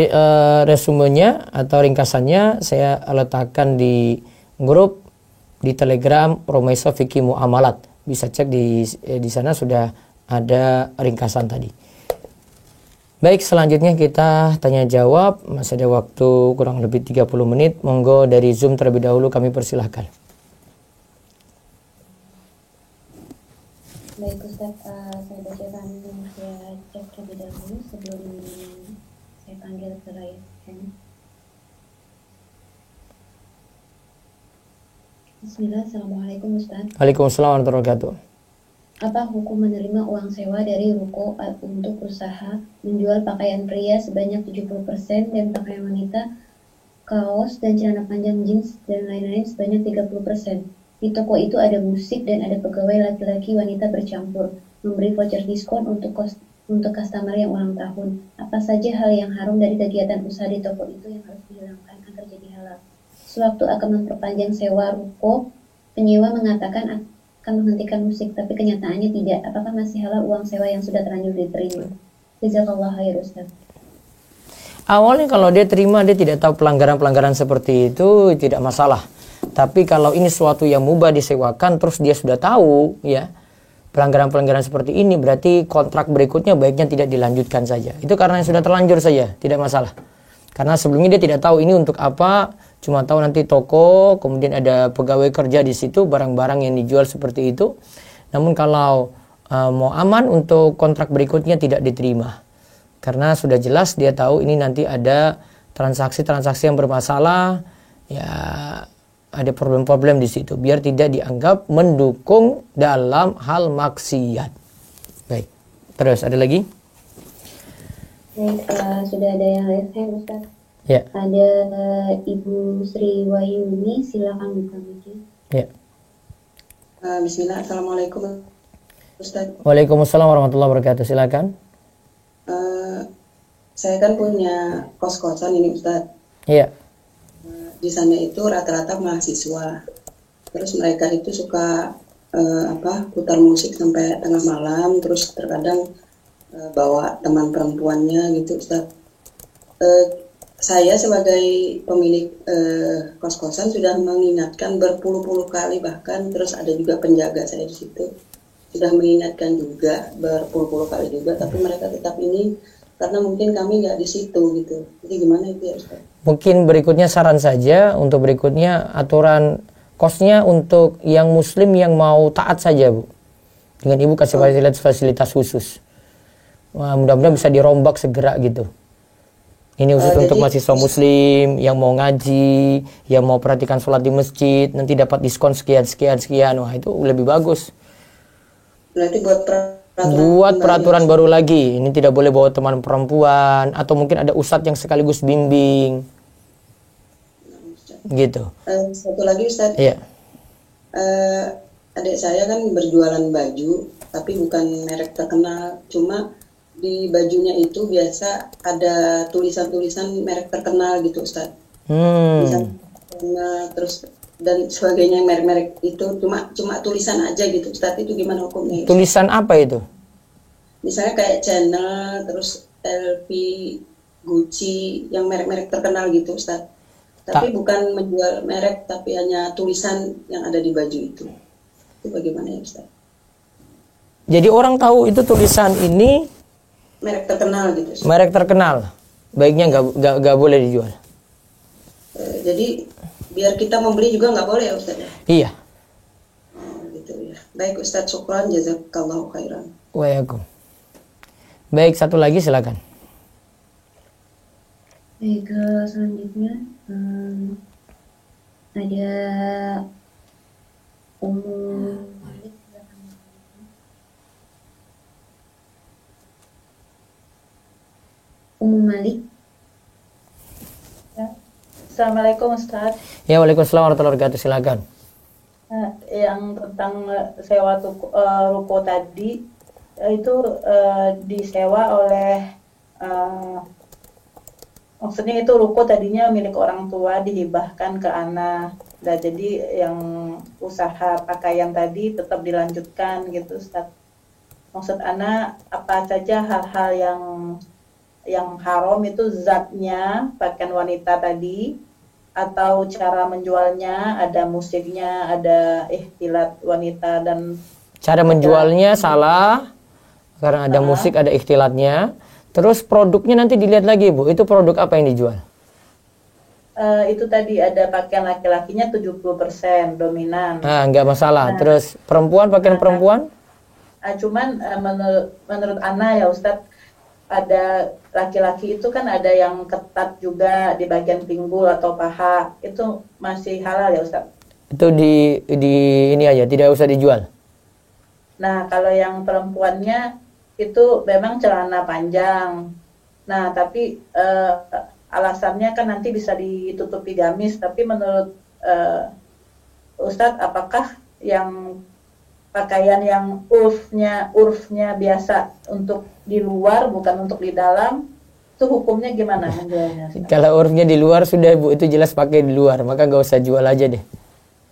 resumenya atau ringkasannya saya letakkan di grup di Telegram Romaiso Fikih Muamalat. Bisa cek di sana sudah ada ringkasan tadi. Baik, selanjutnya kita tanya jawab. Masih ada waktu kurang lebih 30 menit. Monggo dari Zoom terlebih dahulu kami persilahkan. Baik Ustaz, saya bacakan yang saya cek terlebih dahulu sebelum saya panggil ke rakyat. Bismillah, Assalamualaikum Ustaz. Waalaikumsalam warahmatullahi wabarakatuh. Apa hukum menerima uang sewa dari ruko untuk usaha menjual pakaian pria sebanyak 70% dan pakaian wanita, kaos dan celana panjang jeans dan lain-lain sebanyak 30%. Di toko itu ada musik dan ada pegawai laki-laki wanita bercampur, memberi voucher diskon untuk customer yang ulang tahun. Apa saja hal yang haram dari kegiatan usaha di toko itu yang harus dihilangkan agar jadi halal? Sewaktu akan memperpanjang sewa ruko, penyewa mengatakan akan menghentikan musik, tapi kenyataannya tidak. Apakah masih halal uang sewa yang sudah terlanjur diterima? Jazakallah khair Ustaz. Awalnya kalau dia terima, dia tidak tahu pelanggaran-pelanggaran seperti itu, tidak masalah. Tapi kalau ini sesuatu yang mubah disewakan, terus dia sudah tahu ya pelanggaran-pelanggaran seperti ini, berarti kontrak berikutnya baiknya tidak dilanjutkan saja. Itu karena yang sudah terlanjur saja, tidak masalah. Karena sebelumnya dia tidak tahu ini untuk apa, cuma tahu nanti toko, kemudian ada pegawai kerja di situ, barang-barang yang dijual seperti itu. Namun kalau mau aman untuk kontrak berikutnya tidak diterima. Karena sudah jelas dia tahu ini nanti ada transaksi-transaksi yang bermasalah, ya ada problem-problem di situ, biar tidak dianggap mendukung dalam hal maksiat. Baik, terus ada lagi? Baik, sudah ada yang raise hand Ustaz. Ya. Ada Ibu Sri Wahyuni, silakan buka mic. Ya. Bismillah, Assalamualaikum Ustaz. Waalaikumsalam warahmatullahi wabarakatuh. Silakan. Saya kan punya kos-kosan ini Ustaz. Iya. Di sana itu rata-rata mahasiswa. Terus mereka itu suka putar musik sampai tengah malam. Terus terkadang bawa teman perempuannya gitu Ustaz. Saya sebagai pemilik kos-kosan sudah mengingatkan berpuluh-puluh kali, bahkan terus ada juga penjaga saya di situ sudah mengingatkan juga berpuluh-puluh kali juga, tapi mereka tetap ini karena mungkin kami nggak di situ gitu. Jadi gimana itu ya Ustaz? Mungkin berikutnya saran saja untuk berikutnya aturan kosnya untuk yang muslim yang mau taat saja Bu. Dengan Ibu kasih fasilitas khusus. Wah, mudah-mudahan bisa dirombak segera gitu. Ini khusus untuk mahasiswa muslim yang mau ngaji, yang mau perhatikan sholat di masjid, nanti dapat diskon sekian. Wah, itu lebih bagus. Berarti buat Buat peraturan baru lagi. Ini tidak boleh bawa teman perempuan, atau mungkin ada ustadz yang sekaligus bimbing. Gitu. Satu lagi Ustadz. Iya. Adik saya kan berjualan baju, tapi bukan merek terkenal. Cuma di bajunya itu biasa ada tulisan-tulisan merek terkenal gitu Ustadz. Tulisan terus dan sebagainya, merek-merek itu cuma tulisan aja gitu Ustadz. Itu gimana hukumnya? Tulisan apa itu? Misalnya kayak Chanel, terus LV, Gucci, yang merek-merek terkenal gitu Ustadz. Tapi bukan menjual merek, tapi hanya tulisan yang ada di baju itu. Itu bagaimana ya Ustaz? Jadi orang tahu itu tulisan ini merek terkenal gitu Ustaz. Merek terkenal. Baiknya nggak boleh dijual. Jadi biar kita membeli juga nggak boleh ya Ustaz ya? Iya. Gitu ya. Baik Ustaz, syukran, jazakallahu khairan. Waalaikumsalam. Baik, satu lagi silakan. Baik, selanjutnya ada Malik. Malik. Ya. Assalamualaikum Ustaz. Ya, waalaikumsalam warahmatullahi wabarakatuh. Silakan. Yang tentang sewa ruko tadi, itu disewa oleh maksudnya itu ruko tadinya milik orang tua dihibahkan ke anak. Nah, jadi yang usaha pakaian tadi tetap dilanjutkan gitu Ustaz. Maksud anak apa saja hal-hal yang haram itu zatnya pakaian wanita tadi, atau cara menjualnya, ada musiknya, ada ikhtilat wanita, dan cara menjualnya salah karena ada musik, ada ikhtilatnya. Terus produknya nanti dilihat lagi Bu, itu produk apa yang dijual? Itu tadi ada pakaian laki-lakinya 70% dominan. Nggak masalah. Terus perempuan, pakaian perempuan? Cuman menurut Ana ya Ustadz, ada laki-laki itu kan ada yang ketat juga di bagian pinggul atau paha, itu masih halal ya Ustadz? Itu di ini aja, tidak usah dijual. Nah, kalau yang perempuannya itu memang celana panjang. Nah, tapi alasannya kan nanti bisa ditutupi gamis. Tapi menurut Ustadz, apakah yang pakaian yang urfnya biasa untuk di luar, bukan untuk di dalam, itu hukumnya gimana menjualnya? Kalau urfnya di luar sudah Bu, itu jelas pakai di luar, maka nggak usah jual aja deh.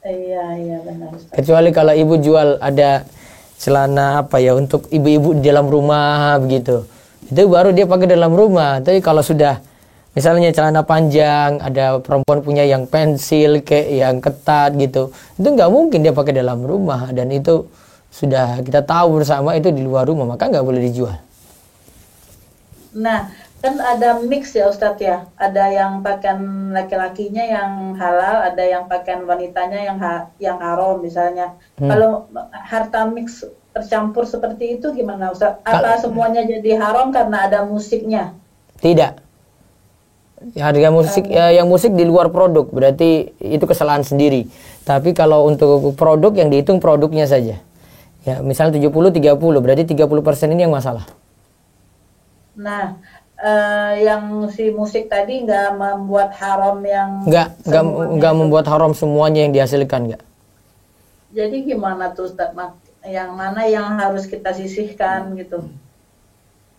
Iya benar Ustadz. Kecuali kalau ibu jual ada celana apa ya untuk ibu-ibu di dalam rumah begitu, itu baru dia pakai dalam rumah. Tapi kalau sudah misalnya celana panjang, ada perempuan punya yang pensil kayak yang ketat gitu, itu nggak mungkin dia pakai dalam rumah, dan itu sudah kita tahu bersama itu di luar rumah, maka nggak boleh dijual. Nah, kan ada mix ya Ustadz ya, ada yang pakaian laki-lakinya yang halal, ada yang pakaian wanitanya yang haram misalnya. Kalau harta mix tercampur seperti itu gimana Ustadz? Apa semuanya jadi haram karena ada musiknya? Tidak. Harga musik yang musik di luar produk berarti itu kesalahan sendiri. Tapi kalau untuk produk yang dihitung produknya saja. Ya, misalnya 70-30 berarti 30% ini yang masalah. Nah, yang si musik tadi nggak membuat haram yang nggak membuat haram semuanya yang dihasilkan, nggak. Jadi gimana tuh Ustaz? Yang mana yang harus kita sisihkan gitu?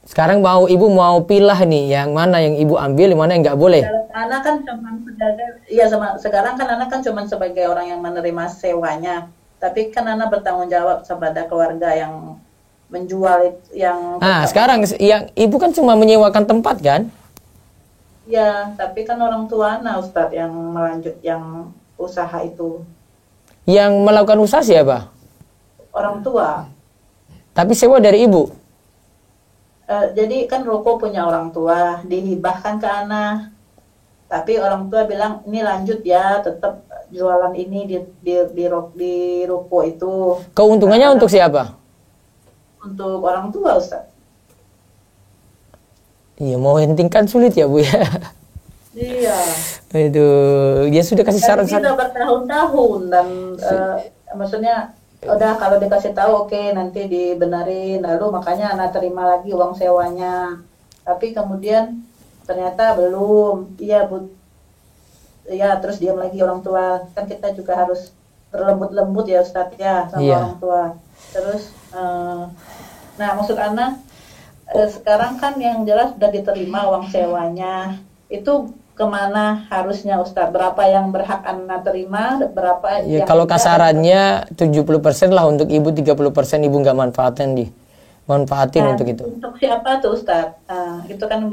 Sekarang ibu mau pilah nih, yang mana yang ibu ambil, yang mana yang nggak boleh? Anak kan cuma sekarang kan anak kan cuma sebagai orang yang menerima sewanya, tapi kan anak bertanggung jawab kepada keluarga yang menjual yang. Sekarang yang ibu kan cuma menyewakan tempat kan? Ya, tapi kan orang tua anak Ustadz yang yang usaha itu. Yang melakukan usaha siapa? Orang tua. Tapi sewa dari ibu. Jadi kan ruko punya orang tua, dihibahkan ke anak. Tapi orang tua bilang ini lanjut ya, tetap jualan ini di ruko itu. Keuntungannya untuk siapa? Untuk orang tua Ustaz. Iya, mau hentikan sulit ya Bu ya. Iya. Itu dia sudah kasih saran. Sudah bertahun-tahun dan maksudnya udah kalau dikasih tahu oke, nanti dibenerin, lalu makanya anak terima lagi uang sewanya. Tapi kemudian ternyata belum, iya Bu, ya terus diam lagi orang tua. Kan kita juga harus berlembut-lembut ya Ustadz ya sama Iya. orang tua. Terus nah maksud anak sekarang kan yang jelas sudah diterima uang sewanya, itu kemana harusnya Ustadz? Berapa yang berhak anak terima, berapa Ya, yang kalau tidak? kasarannya 70% lah untuk ibu, 30% ibu nggak manfaatin Nah, untuk itu. untuk siapa tuh Ustadz? Itu kan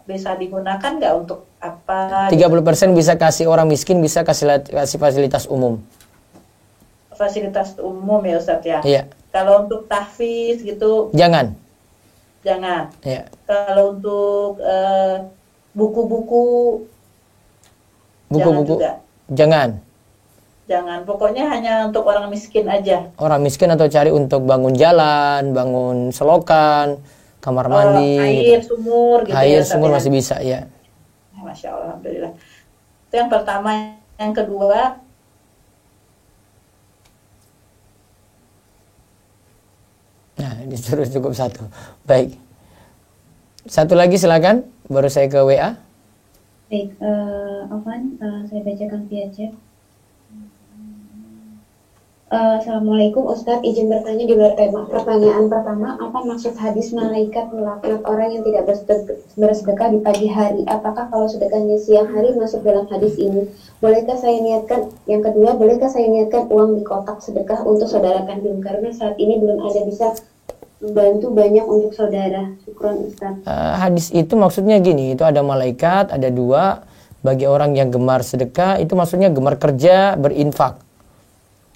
bisa digunakan nggak untuk apa? 30% bisa kasih orang miskin, bisa kasih fasilitas umum. Fasilitas umum ya Ustadz ya? Iya. Kalau untuk tahfiz gitu, Jangan. jangan. Ya. Kalau untuk buku-buku, Buku-buku. jangan juga. Jangan. Jangan. Pokoknya hanya untuk orang miskin aja. Orang miskin atau cari untuk bangun jalan, bangun selokan, kamar mandi. Air sumur gitu Air ya Ustadz sumur ya? masih bisa, ya. Masya Allah, alhamdulillah. Itu yang pertama. Yang kedua, Nah, disuruh cukup satu. Baik. Satu lagi silakan. Baru saya ke WA. Baik, Afwan, saya bacakan via chat. Assalamualaikum Ustadz, izin bertanya di luar tema. Pertanyaan pertama, apa maksud hadis malaikat melaknat orang yang tidak bersedekah di pagi hari? Apakah kalau sedekahnya siang hari masuk dalam hadis ini? Bolehkah saya niatkan? Yang kedua, bolehkah saya niatkan uang di kotak sedekah untuk saudara kandung? Karena saat ini belum ada bisa membantu banyak untuk saudara. Syukron Ustadz. Hadis itu maksudnya gini, itu ada malaikat, ada dua. Bagi orang yang gemar sedekah, itu maksudnya gemar kerja, berinfak.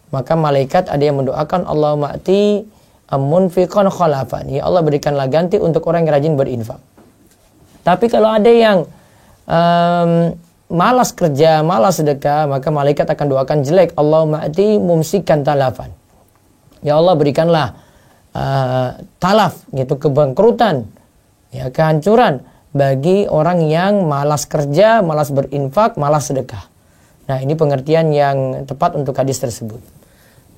Maka malaikat ada yang mendoakan Allahumma ati munfiqan khalafan. Ya Allah, berikanlah ganti untuk orang yang rajin berinfak. Tapi kalau ada yang malas kerja, malas sedekah, maka malaikat akan doakan jelek. Allahumma ati mumsikan talafan. Ya Allah, berikanlah talaf, yaitu kebangkrutan, ya, kehancuran bagi orang yang malas kerja, malas berinfak, malas sedekah. Nah, ini pengertian yang tepat untuk hadis tersebut.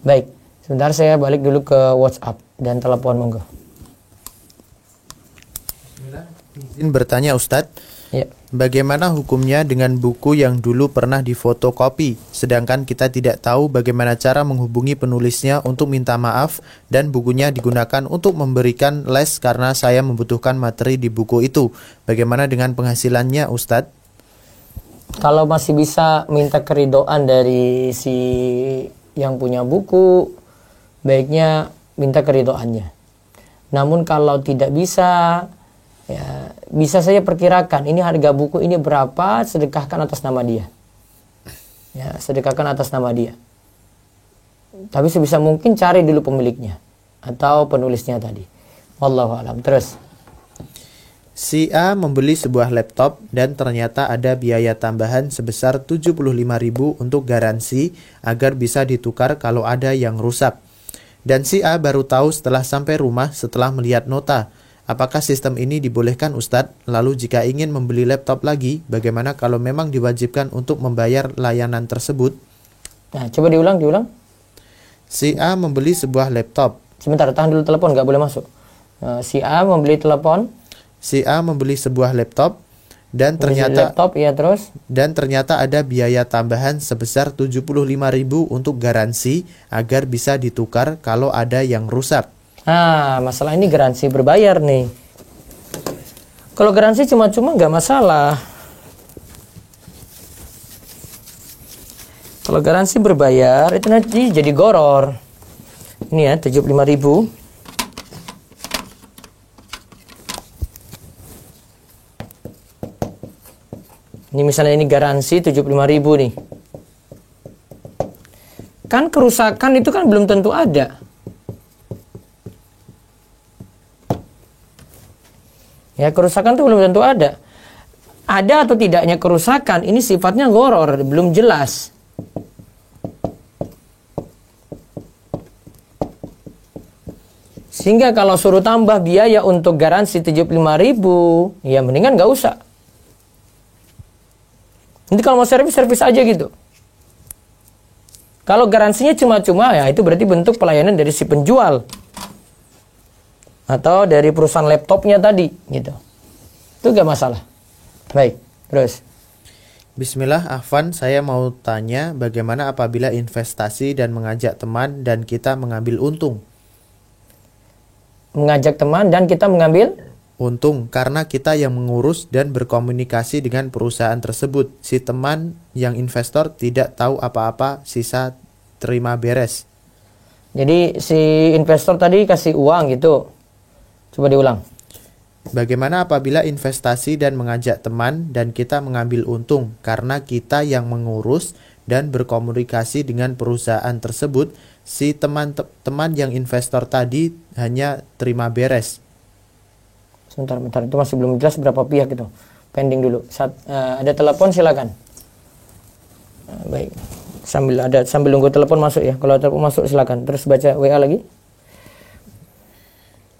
Baik, sebentar saya balik dulu ke WhatsApp dan telepon, monggo. Izin bertanya Ustadz, Ya. bagaimana hukumnya dengan buku yang dulu pernah difotokopi, sedangkan kita tidak tahu bagaimana cara menghubungi penulisnya untuk minta maaf dan bukunya digunakan untuk memberikan les karena saya membutuhkan materi di buku itu. Bagaimana dengan penghasilannya Ustadz? Kalau masih bisa minta keridoan dari si yang punya buku, baiknya minta keridoannya. Namun kalau tidak bisa, ya bisa saya perkirakan ini harga buku ini berapa, sedekahkan atas nama dia. Ya, sedekahkan atas nama dia. Tapi sebisa mungkin cari dulu pemiliknya atau penulisnya tadi. Wallahu a'lam. Terus. Si A membeli sebuah laptop dan ternyata ada biaya tambahan sebesar 75.000 untuk garansi agar bisa ditukar kalau ada yang rusak. Dan si A baru tahu setelah sampai rumah setelah melihat nota. Apakah sistem ini dibolehkan Ustadz? Lalu jika ingin membeli laptop lagi, bagaimana kalau memang diwajibkan untuk membayar layanan tersebut? Nah, coba diulang. Si A membeli sebuah laptop. Sebentar, tahan dulu telepon, nggak boleh masuk. Si A membeli telepon. Si A membeli sebuah laptop dan ternyata ada biaya tambahan sebesar 75.000 untuk garansi agar bisa ditukar kalau ada yang rusak. Nah, masalah ini garansi berbayar nih. Kalau garansi cuma-cuma nggak masalah. Kalau garansi berbayar itu nanti jadi goror. Ini ya 75.000. Ini misalnya ini garansi 75.000 nih. Kan kerusakan itu kan belum tentu ada. Ya, kerusakan itu belum tentu ada. Ada atau tidaknya kerusakan ini sifatnya goror, belum jelas. Sehingga kalau suruh tambah biaya untuk garansi 75.000, ya mendingan nggak usah. Nanti kalau mau servis aja gitu. Kalau garansinya cuma-cuma, ya itu berarti bentuk pelayanan dari si penjual atau dari perusahaan laptopnya tadi, gitu. Itu gak masalah. Baik, terus. Bismillah, Afwan, saya mau tanya bagaimana apabila investasi dan mengajak teman dan kita mengambil untung? Mengajak teman dan kita mengambil Untung karena kita yang mengurus dan berkomunikasi dengan perusahaan tersebut. Si teman yang investor tidak tahu apa-apa, sisa terima beres. Jadi si investor tadi kasih uang gitu. Coba diulang. Bagaimana apabila investasi dan mengajak teman dan kita mengambil untung karena kita yang mengurus dan berkomunikasi dengan perusahaan tersebut, si teman yang investor tadi hanya terima beres. Sebentar, itu masih belum jelas berapa pihak itu. Pending dulu. Ada telepon silakan. Baik. Sambil nunggu telepon masuk ya. Kalau telepon masuk silakan. Terus baca WA lagi.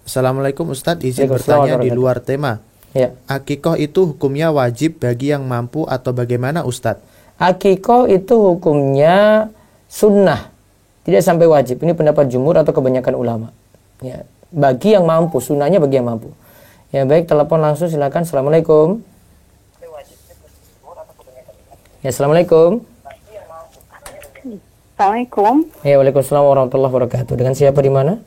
Assalamualaikum Ustadz, izin bertanya di luar tema. Ya. Akikoh itu hukumnya wajib bagi yang mampu atau bagaimana Ustadz? Akikoh itu hukumnya sunnah, tidak sampai wajib. Ini pendapat jumhur atau kebanyakan ulama. Ya, bagi yang mampu, sunnahnya bagi yang mampu. Ya baik, telepon langsung silakan. Assalamualaikum. Ya, assalamualaikum. Assalamualaikum. Ya, waalaikumsalam warahmatullahi wabarakatuh. Dengan siapa di mana?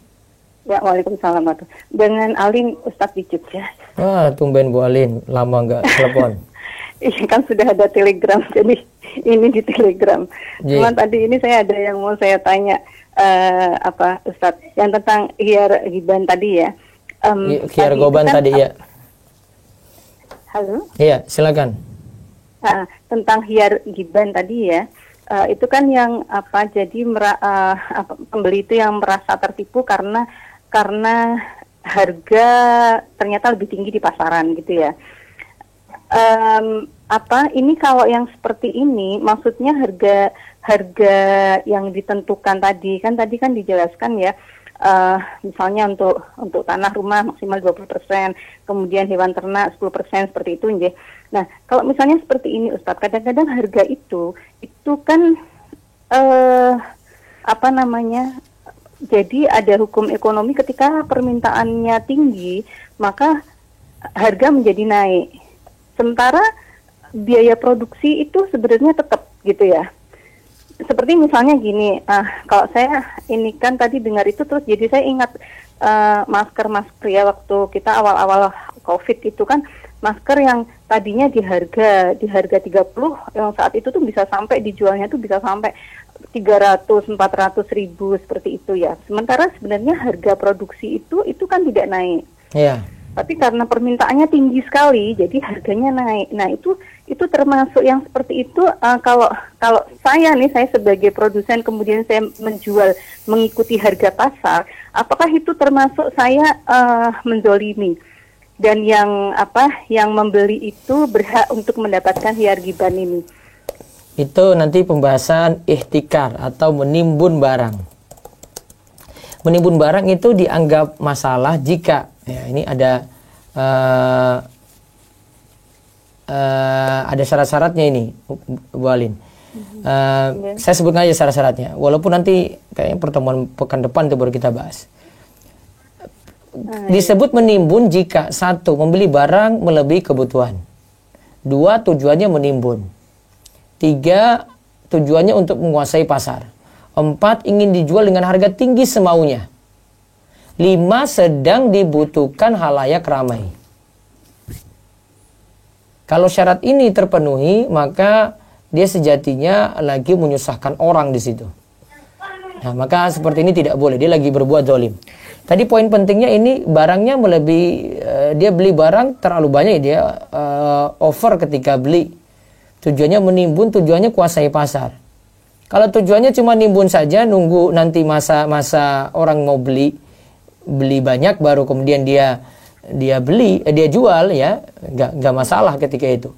Ya, waalaikumsalam. Dengan Alin, Ustadz di Jogja. Wah, tumben Bu Alin, lama nggak telepon. Iya kan sudah ada Telegram, jadi ini di Telegram. Cuman tadi ini saya ada yang mau saya tanya, Ustadz, yang tentang hiyar giban tadi ya. Khiyar goban kan, tadi ya. Halo. Iya, silakan. Tentang hiyar giban tadi ya. Itu kan yang jadi pembeli itu yang merasa tertipu karena harga ternyata lebih tinggi di pasaran gitu ya. Ini kalau yang seperti ini maksudnya harga yang ditentukan tadi kan dijelaskan ya, misalnya untuk tanah rumah maksimal 20%, kemudian hewan ternak 10% seperti itu nggih. Nah, kalau misalnya seperti ini Ustadz, kadang-kadang harga itu kan jadi ada hukum ekonomi ketika permintaannya tinggi, maka harga menjadi naik. Sementara biaya produksi itu sebenarnya tetap gitu ya. Seperti misalnya gini, kalau saya ini kan tadi dengar itu terus jadi saya ingat masker ya waktu kita awal-awal COVID itu kan masker yang tadinya di harga 30 yang saat itu tuh bisa sampai dijualnya tuh bisa sampai 300-400 ribu seperti itu ya. Sementara sebenarnya harga produksi itu kan tidak naik. Iya. Tapi karena permintaannya tinggi sekali, jadi harganya naik. Nah itu termasuk yang seperti itu. Kalau saya sebagai produsen kemudian saya menjual mengikuti harga pasar, apakah itu termasuk saya menzolimi? Dan yang membeli itu berhak untuk mendapatkan hiyar giban ini? Itu nanti pembahasan ihtikar atau menimbun barang. Menimbun barang itu dianggap masalah jika ya ini ada syarat-syaratnya ini, Bu Alin. Saya sebutkan aja syarat-syaratnya. Walaupun nanti kayaknya pertemuan pekan depan itu baru kita bahas. Disebut menimbun jika 1. Membeli barang melebihi kebutuhan. 2. Tujuannya menimbun. 3. Tujuannya untuk menguasai pasar. 4. Ingin dijual dengan harga tinggi semaunya. 5. Sedang dibutuhkan halayak ramai. Kalau syarat ini terpenuhi, maka dia sejatinya lagi menyusahkan orang di situ. Nah, maka seperti ini tidak boleh. Dia lagi berbuat zalim. Tadi poin pentingnya ini barangnya melebihi, dia beli barang terlalu banyak, dia over ketika beli. Tujuannya menimbun, tujuannya kuasai pasar. Kalau tujuannya cuma nimbun saja, nunggu nanti masa orang mau beli banyak baru kemudian dia jual ya, nggak masalah ketika itu.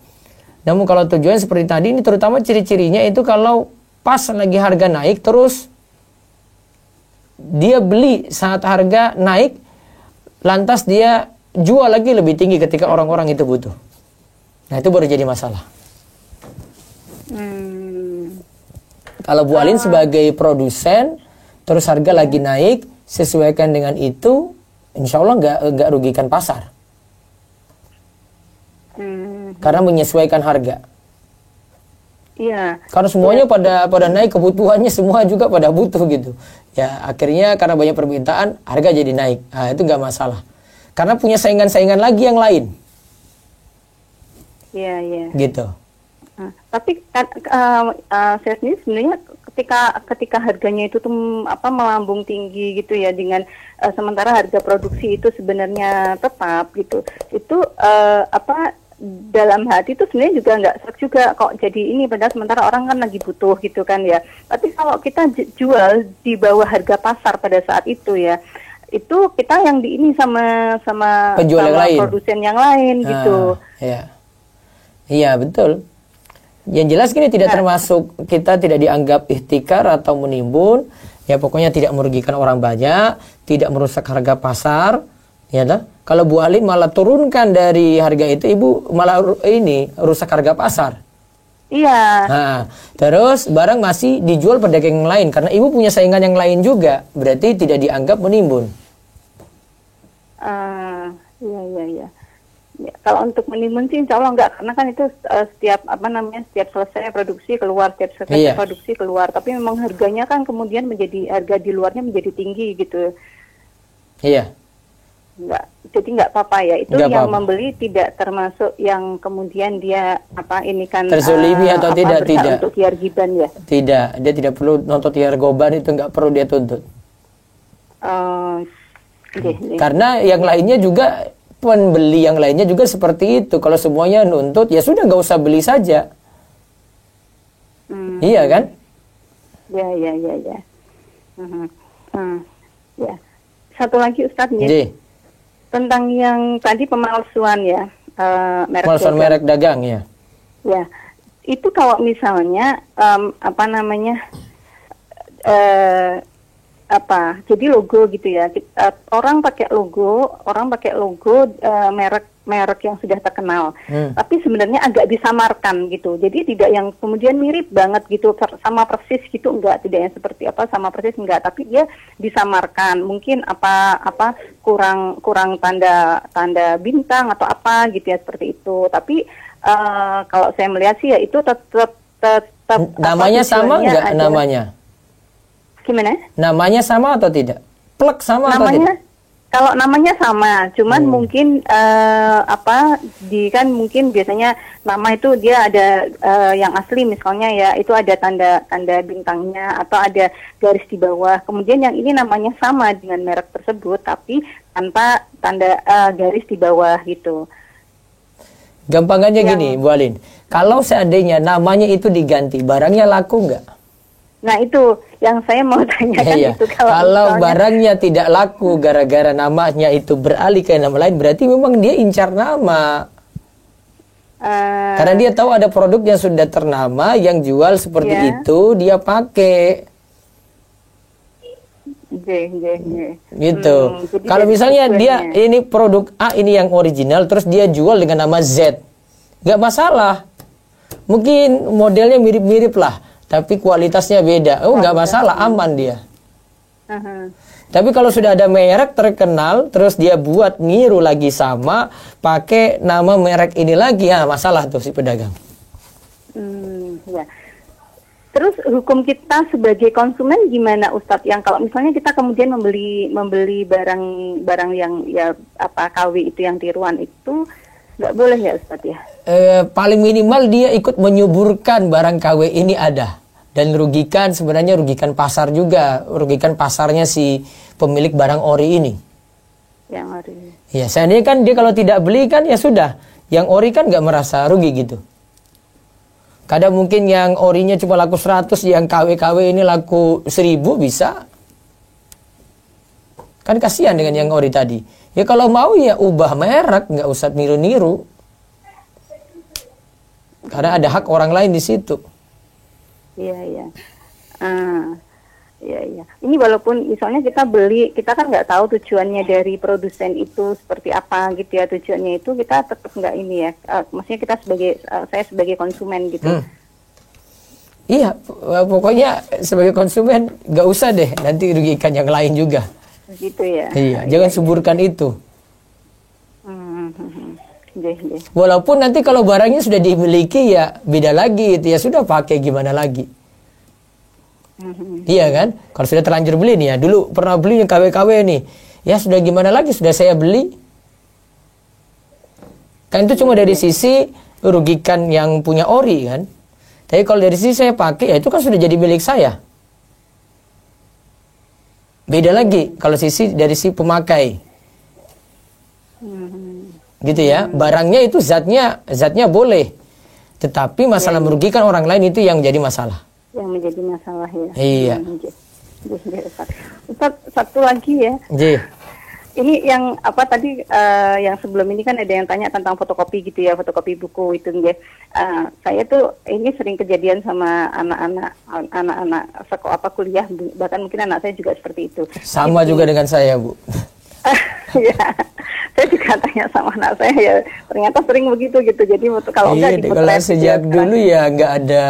Namun kalau tujuan seperti tadi ini terutama ciri-cirinya itu kalau pas lagi harga naik terus dia beli saat harga naik, lantas dia jual lagi lebih tinggi ketika orang-orang itu butuh. Nah itu baru jadi masalah. Kalau Bu Alin sebagai produsen, terus harga lagi naik, sesuaikan dengan itu, insya Allah nggak rugikan pasar. Karena menyesuaikan harga. Iya. Karena semuanya pada naik, kebutuhannya semua juga pada butuh gitu. Ya akhirnya karena banyak permintaan, harga jadi naik. Nah, itu nggak masalah. Karena punya saingan-saingan lagi yang lain. Iya, iya. Gitu. Tapi saya sendiri sebenarnya ketika harganya itu tuh melambung tinggi gitu ya, dengan sementara harga produksi itu sebenarnya tetap gitu. Itu dalam hati itu sebenarnya juga nggak serak juga kok jadi ini, padahal sementara orang kan lagi butuh gitu kan ya. Tapi kalau kita jual di bawah harga pasar pada saat itu ya, itu kita yang di ini sama penjual yang lain, produsen yang lain gitu. Iya betul. Yang jelas gini, tidak termasuk, kita tidak dianggap ihtikar atau menimbun. Ya pokoknya tidak merugikan orang banyak, tidak merusak harga pasar. Ya dah. Kalau Bu Alin malah turunkan dari harga itu, Ibu malah ini rusak harga pasar. Iya. Nah, terus barang masih dijual pedagang yang lain karena Ibu punya saingan yang lain juga, berarti tidak dianggap menimbun. Iya. Ya, kalau untuk menimbun sih insya Allah enggak, karena kan itu setiap selesai produksi keluar, setiap selesai produksi keluar. Tapi memang harganya kan kemudian harga di luarnya menjadi tinggi gitu. Iya. Jadi nggak apa-apa ya. Itu nggak yang apa-apa. membeli tidak termasuk yang kemudian dia terzolimi atau tidak untuk hiar giban ya. Tidak, dia tidak perlu nuntut hiar goban, itu nggak perlu dia tuntut. Karena yang lainnya juga, pembeli yang lainnya juga seperti itu. Kalau semuanya nuntut, ya sudah nggak usah beli saja. Iya kan? Ya. Ya. Satu lagi Ustadz ya. Tentang yang tadi pemalsuan ya, pemalsuan merek dagang ya. Ya, itu kalau misalnya jadi logo gitu ya. Orang pakai logo merek yang sudah terkenal. Tapi sebenarnya agak disamarkan gitu. Jadi tidak yang kemudian mirip banget gitu sama persis gitu, enggak, tidak yang seperti sama persis enggak, tapi dia disamarkan. Mungkin kurang tanda bintang atau apa gitu ya, seperti itu. Tapi kalau saya melihat sih ya itu tetap namanya sama enggak namanya? Gimana? Namanya sama atau tidak? Plek sama atau tidak? Kalau namanya sama, cuman mungkin mungkin biasanya nama itu dia ada yang asli misalnya ya, itu ada tanda bintangnya atau ada garis di bawah. Kemudian yang ini namanya sama dengan merek tersebut tapi tanpa tanda garis di bawah gitu. Gampangannya gini, Bu Alin. Kalau seandainya namanya itu diganti, barangnya laku nggak? Nah itu yang saya mau tanyakan itu. Kalau barangnya tidak laku gara-gara namanya itu beralih ke nama lain, berarti memang dia incar nama. Karena dia tahu ada produk yang sudah ternama, yang jual seperti itu, dia pakai. Gitu. Kalau misalnya dia ini produk A, ini yang original, terus dia jual dengan nama Z, nggak masalah. Mungkin modelnya mirip-mirip lah, tapi kualitasnya beda. Nggak masalah, aman dia. Tapi kalau sudah ada merek terkenal, terus dia buat niru lagi sama, pakai nama merek ini lagi, ya masalah tuh si pedagang. Ya. Terus hukum kita sebagai konsumen gimana Ustadz? Yang kalau misalnya kita kemudian membeli barang yang KW itu yang tiruan itu nggak boleh ya Ustadz ya? Paling minimal dia ikut menyuburkan barang KW ini ada. Dan sebenarnya rugikan pasar juga, rugikan pasarnya si pemilik barang ori ini. Yang ori. Ya, seandainya kan dia kalau tidak beli kan ya sudah, yang ori kan nggak merasa rugi gitu. Kadang mungkin yang orinya cuma laku 100, yang KW ini laku 1000 bisa. Kan kasihan dengan yang ori tadi. Ya kalau mau ya ubah merek, nggak usah niru-niru. Karena ada hak orang lain di situ. Iya. Iya. Ini walaupun misalnya kita beli, kita kan nggak tahu tujuannya dari produsen itu seperti apa gitu ya, tujuannya itu kita tetap nggak ini ya. Maksudnya saya sebagai konsumen gitu. Iya, pokoknya sebagai konsumen nggak usah deh, nanti rugikan yang lain juga. Gitu ya. Iya, jangan suburkan itu. Iya. Walaupun nanti kalau barangnya sudah dimiliki ya beda lagi, itu ya sudah pakai gimana lagi. Iya kan? Kalau sudah terlanjur beli nih ya, dulu pernah beli yang KW-KW nih, ya sudah gimana lagi, sudah saya beli. Kan itu cuma dari sisi rugikan yang punya ori kan. Tapi kalau dari sisi saya pakai, ya itu kan sudah jadi milik saya. Beda lagi kalau dari si pemakai. Gitu ya. Barangnya itu zatnya boleh. Tetapi masalah merugikan orang lain itu yang jadi masalah. Yang menjadi masalah ya. Iya. Ustaz, satu lagi ya. Ini yang apa tadi yang sebelum ini kan ada yang tanya tentang fotokopi gitu ya, fotokopi buku itu ya. Saya tuh ini sering kejadian sama anak-anak sekolah kuliah, bahkan mungkin anak saya juga seperti itu. Sama juga dengan saya, Bu. Ya, saya juga tanya sama anak saya ya, ternyata sering begitu gitu. Jadi kalau enggak kalau sejak dulu ya nggak ada.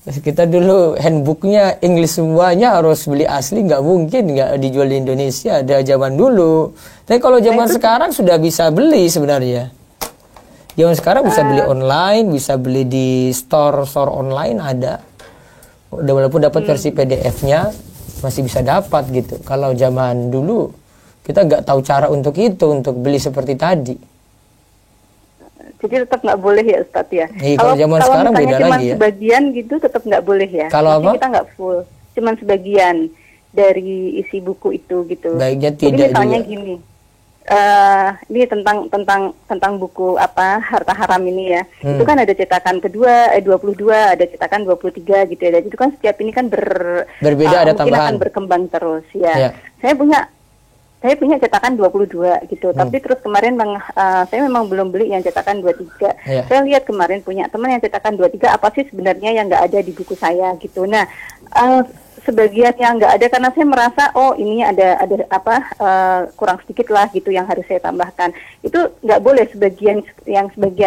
Kita dulu handbooknya English semuanya harus beli asli, nggak mungkin nggak dijual di Indonesia, ada zaman dulu. Tapi kalau zaman sekarang sudah bisa beli sebenarnya. Zaman sekarang bisa beli online, bisa beli di store online ada. Walaupun dapat versi PDF-nya masih bisa dapat gitu. Kalau zaman dulu kita nggak tahu cara untuk itu, untuk beli seperti tadi. Jadi tetap nggak boleh ya Ustadz ya. Kalau zaman sekarang beda lagi ya. Sebagian gitu tetap nggak boleh ya. Kalau apa? Kita nggak full, cuman sebagian dari isi buku itu gitu. Baiknya tidak. Jadi misalnya juga. Gini, ini tentang buku apa Harta Haram ini ya. Itu kan ada cetakan kedua, 22, ada cetakan 23 gitu ya. Jadi itu kan setiap ini kan berbeda, ada mungkin tambahan. akan berkembang terus ya. Saya punya cetakan 22 gitu, tapi terus kemarin saya memang belum beli yang cetakan 23. Saya lihat kemarin punya teman yang cetakan 23, apa sih sebenarnya yang nggak ada di buku saya gitu. Nah, sebagian yang nggak ada karena saya merasa ini ada kurang sedikit lah gitu yang harus saya tambahkan. Itu nggak boleh, sebagian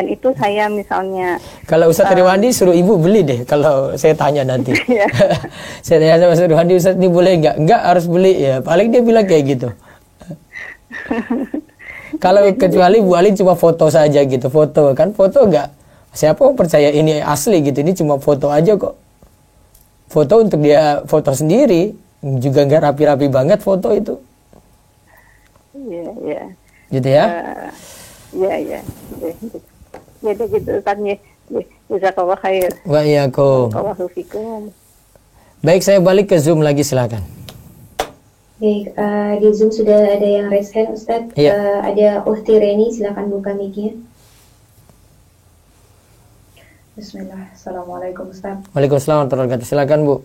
itu saya misalnya. Kalau Ustadz Riwandi suruh ibu beli deh kalau saya tanya nanti. Saya tanya sama Ustadz Riwandi, Ustadz ini boleh nggak? Nggak, harus beli ya. Paling dia bilang kayak gitu. Kalau kecuali Bu Alin cuma foto saja gitu, foto nggak, siapa mau percaya ini asli gitu, ini cuma foto aja kok, foto untuk dia foto sendiri, juga nggak rapi-rapi banget foto itu. Iya. Gitu ya? Iya. Gitu kan ya. Jazakallah khair. Wa iyyakum. Barakallahu fikum. Baik, saya balik ke Zoom lagi, silakan. Baik, di Zoom sudah ada yang raise hand, Ustadz. Iya. Ada Uhti Reni, silakan buka mic-nya. Bismillah, Assalamualaikum Ustadz. Waalaikumsalam warahmatullahi wabarakatuh. Silakan Bu.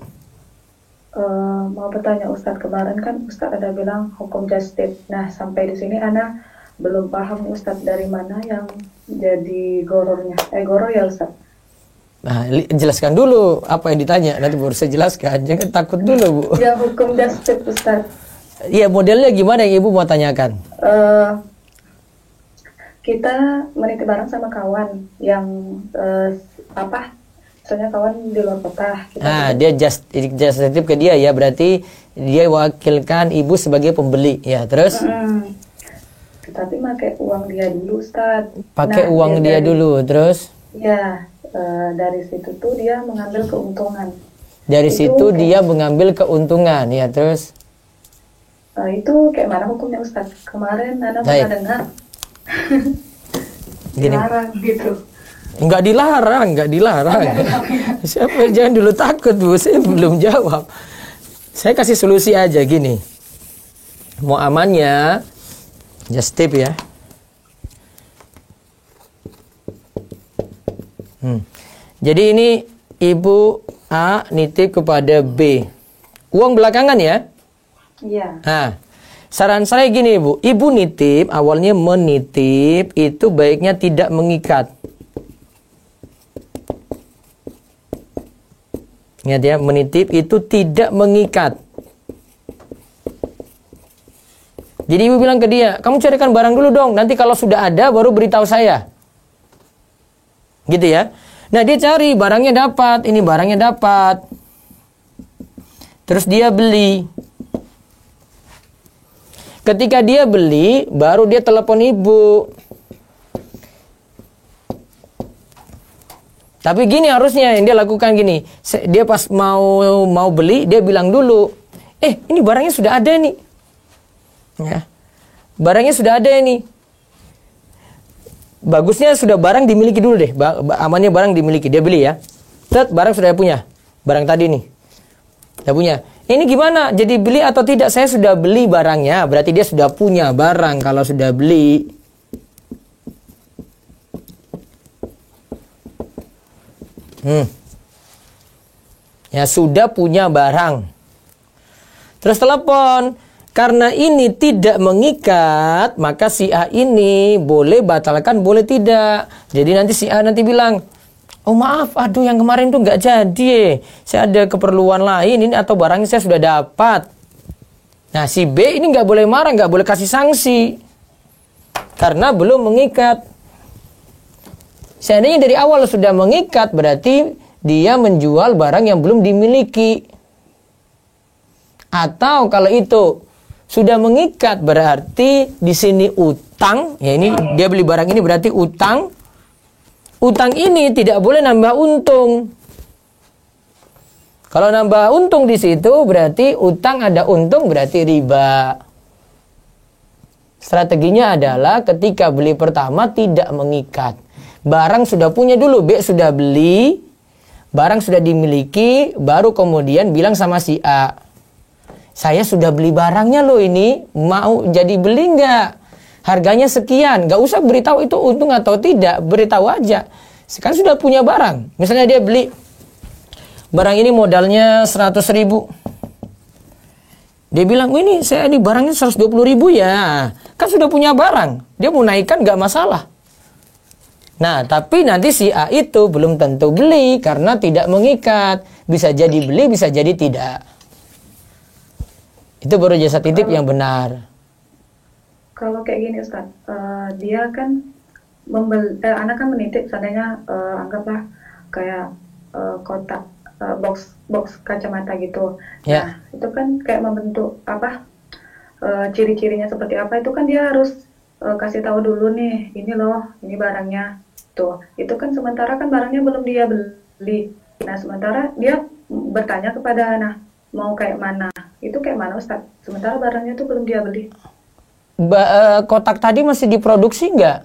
Mau bertanya Ustadz, kemarin kan Ustadz ada bilang hukum just tip. Nah, sampai di sini Ana belum paham Ustadz dari mana yang jadi gorornya. Goror ya Ustadz? Nah, jelaskan dulu apa yang ditanya, nanti baru saya jelaskan. Jangan takut dulu Bu. Ya, hukum just tip Ustadz. Iya, modelnya gimana yang Ibu mau tanyakan? Kita menitip barang sama kawan yang misalnya kawan di luar kota. Dia just titip ke dia ya, berarti dia wakilkan Ibu sebagai pembeli ya. Terus? Tapi pakai uang dia dulu Ustaz. Pakai uang dia dulu, terus? Ya, dari situ tuh dia mengambil keuntungan. Dari situ dia mengambil keuntungan ya, terus? Itu kayak mana hukumnya Ustaz? Kemarin Nana pernah dengar dilarang gitu. Enggak dilarang. Siapa, jangan dulu takut Bu, saya belum jawab. Saya kasih solusi aja gini. Mau amannya, just tip ya. Jadi ini Ibu A nitip kepada B. Uang belakangan ya? Iya. Nah, saran saya gini Ibu. Ibu nitip, awalnya menitip itu baiknya tidak mengikat. Ingat ya, menitip itu tidak mengikat. Jadi Ibu bilang ke dia, kamu carikan barang dulu dong, nanti kalau sudah ada baru beritahu saya. Gitu ya. Nah, dia cari barangnya dapat, ini barangnya dapat. Terus dia beli. Ketika dia beli, baru dia telepon ibu. Tapi gini harusnya yang dia lakukan gini. Dia pas mau beli, dia bilang dulu, ini barangnya sudah ada nih. Ya. Barangnya sudah ada ini. Bagusnya sudah barang dimiliki dulu deh. Amannya barang dimiliki. Dia beli ya. Barang sudah punya. Barang tadi nih. Sudah punya. Ini gimana? Jadi beli atau tidak? Saya sudah beli barangnya. Berarti dia sudah punya barang kalau sudah beli. Ya sudah punya barang. Terus telepon. Karena ini tidak mengikat, maka si A ini boleh batalkan, boleh tidak. Jadi nanti si A nanti bilang, oh maaf, aduh yang kemarin tuh nggak jadi. Saya ada keperluan lain ini atau barangnya saya sudah dapat. Nah si B ini nggak boleh marah, nggak boleh kasih sanksi. Karena belum mengikat. Seandainya dari awal sudah mengikat, berarti dia menjual barang yang belum dimiliki. Atau kalau itu sudah mengikat berarti di sini utang, ya ini dia beli barang ini berarti utang. Utang ini tidak boleh nambah untung. Kalau nambah untung di situ berarti utang ada untung berarti riba. Strateginya adalah ketika beli pertama tidak mengikat. Barang sudah punya dulu, B sudah beli, barang sudah dimiliki, baru kemudian bilang sama si A, saya sudah beli barangnya loh ini, mau jadi beli nggak? Harganya sekian, nggak usah beritahu itu untung atau tidak, beritahu aja. Sekarang sudah punya barang, misalnya dia beli barang ini modalnya 100.000. Dia bilang, ini saya ini barangnya 120.000 ya, kan sudah punya barang, dia mau naikkan nggak masalah. Nah, tapi nanti si A itu belum tentu beli karena tidak mengikat, bisa jadi beli, bisa jadi tidak. Itu baru jasa titip yang benar. Kalau kayak gini Ustaz, dia kan anak kan menitip, seandainya anggaplah kayak kotak box kacamata gitu. Ya. Nah, itu kan kayak membentuk apa ciri-cirinya seperti apa, itu kan dia harus kasih tahu dulu nih, ini loh, ini barangnya. Tuh, itu kan sementara kan barangnya belum dia beli. Nah, sementara dia bertanya kepada anak, mau kayak mana? Itu kayak mana Ustaz? Sementara barangnya itu belum dia beli. Kotak tadi masih diproduksi nggak?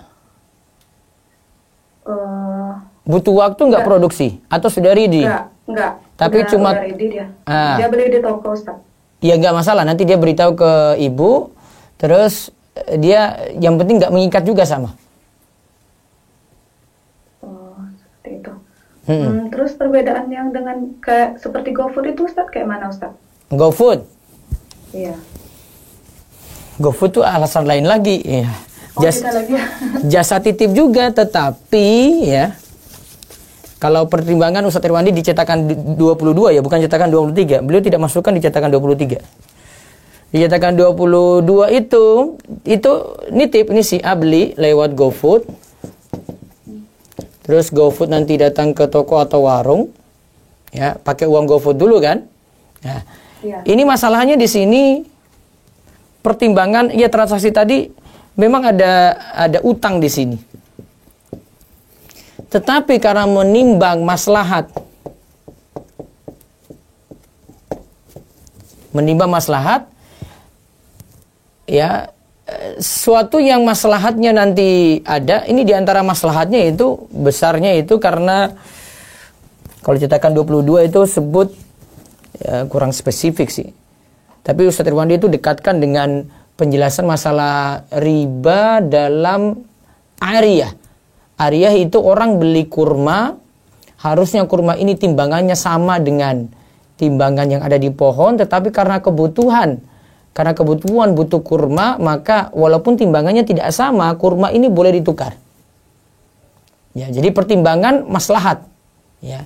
Butuh waktu nggak produksi? Atau sudah ready? Enggak. Tapi cuma udah ready dia. Dia beli di toko Ustaz. Ya nggak masalah. Nanti dia beritahu ke ibu. Terus dia yang penting nggak mengikat juga sama. Seperti itu. Terus perbedaan yang dengan kayak seperti GoFood itu Ustaz kayak mana Ustaz? GoFood? Iya. GoFood tuh alasan lain lagi. Ya. Jasa titip juga, tetapi ya kalau pertimbangan Ustaz Irwandi dicetakan 22 ya, bukan cetakan 23. Beliau tidak masukkan dicetakan 23. Dicetakan 22 itu nitip, ini si A beli lewat GoFood. Terus GoFood nanti datang ke toko atau warung, ya pakai uang GoFood dulu kan. Nah, ya. Ini masalahnya di sini pertimbangan ya transaksi tadi memang ada utang di sini. Tetapi karena menimbang maslahat, ya suatu yang maslahatnya nanti ada, ini diantara maslahatnya itu besarnya itu karena kalau cetakan 22 itu sebut ya, kurang spesifik sih. Tapi Ustaz Irwandi itu dekatkan dengan penjelasan masalah riba dalam ariyah. Ariyah itu orang beli kurma, harusnya kurma ini timbangannya sama dengan timbangan yang ada di pohon, tetapi karena kebutuhan butuh kurma, maka walaupun timbangannya tidak sama, kurma ini boleh ditukar. Ya, jadi pertimbangan maslahat. Ya.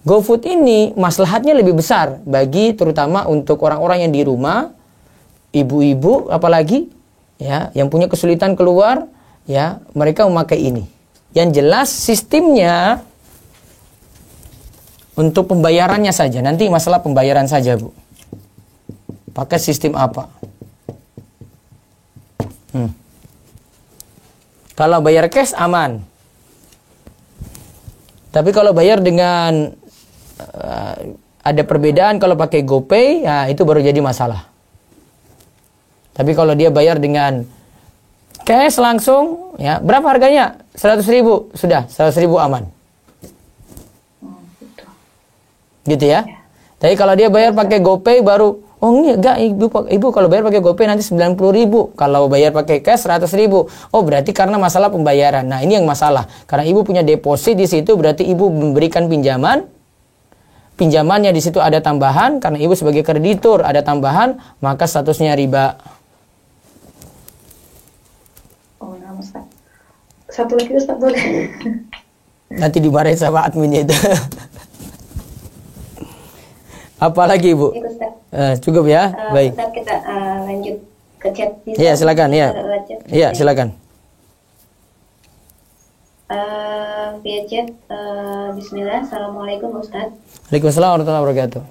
GoFood ini maslahatnya lebih besar bagi terutama untuk orang-orang yang di rumah, ibu-ibu apalagi, ya, yang punya kesulitan keluar, ya, mereka memakai ini. Yang jelas sistemnya Untuk pembayarannya saja, nanti masalah pembayaran saja, Bu. Pakai sistem apa? Kalau bayar cash aman. Tapi kalau bayar dengan ada perbedaan, kalau pakai GoPay, ya itu baru jadi masalah. Tapi kalau dia bayar dengan cash langsung, ya berapa harganya? 100.000, sudah 100.000 aman. Gitu ya. Tapi kalau dia bayar pakai GoPay baru, oh enggak, ibu kalau bayar pakai GoPay nanti 90.000. Kalau bayar pakai cash 100.000. Oh berarti karena masalah pembayaran. Nah ini yang masalah. Karena ibu punya deposit di situ, berarti ibu memberikan pinjaman. Pinjamannya di situ ada tambahan, karena ibu sebagai kreditur ada tambahan, maka statusnya riba. Oh nah Ustaz. Satu lagi Ustaz boleh? Nanti dimarahin sama adminnya itu. Apalagi Ibu? Cukup ya? Baik. Ustaz, kita lanjut ke chat. Iya, silakan ya. Iya, silakan. Via chat, Bismillah, Assalamualaikum Ustaz. Waalaikumsalam warahmatullahi wabarakatuh.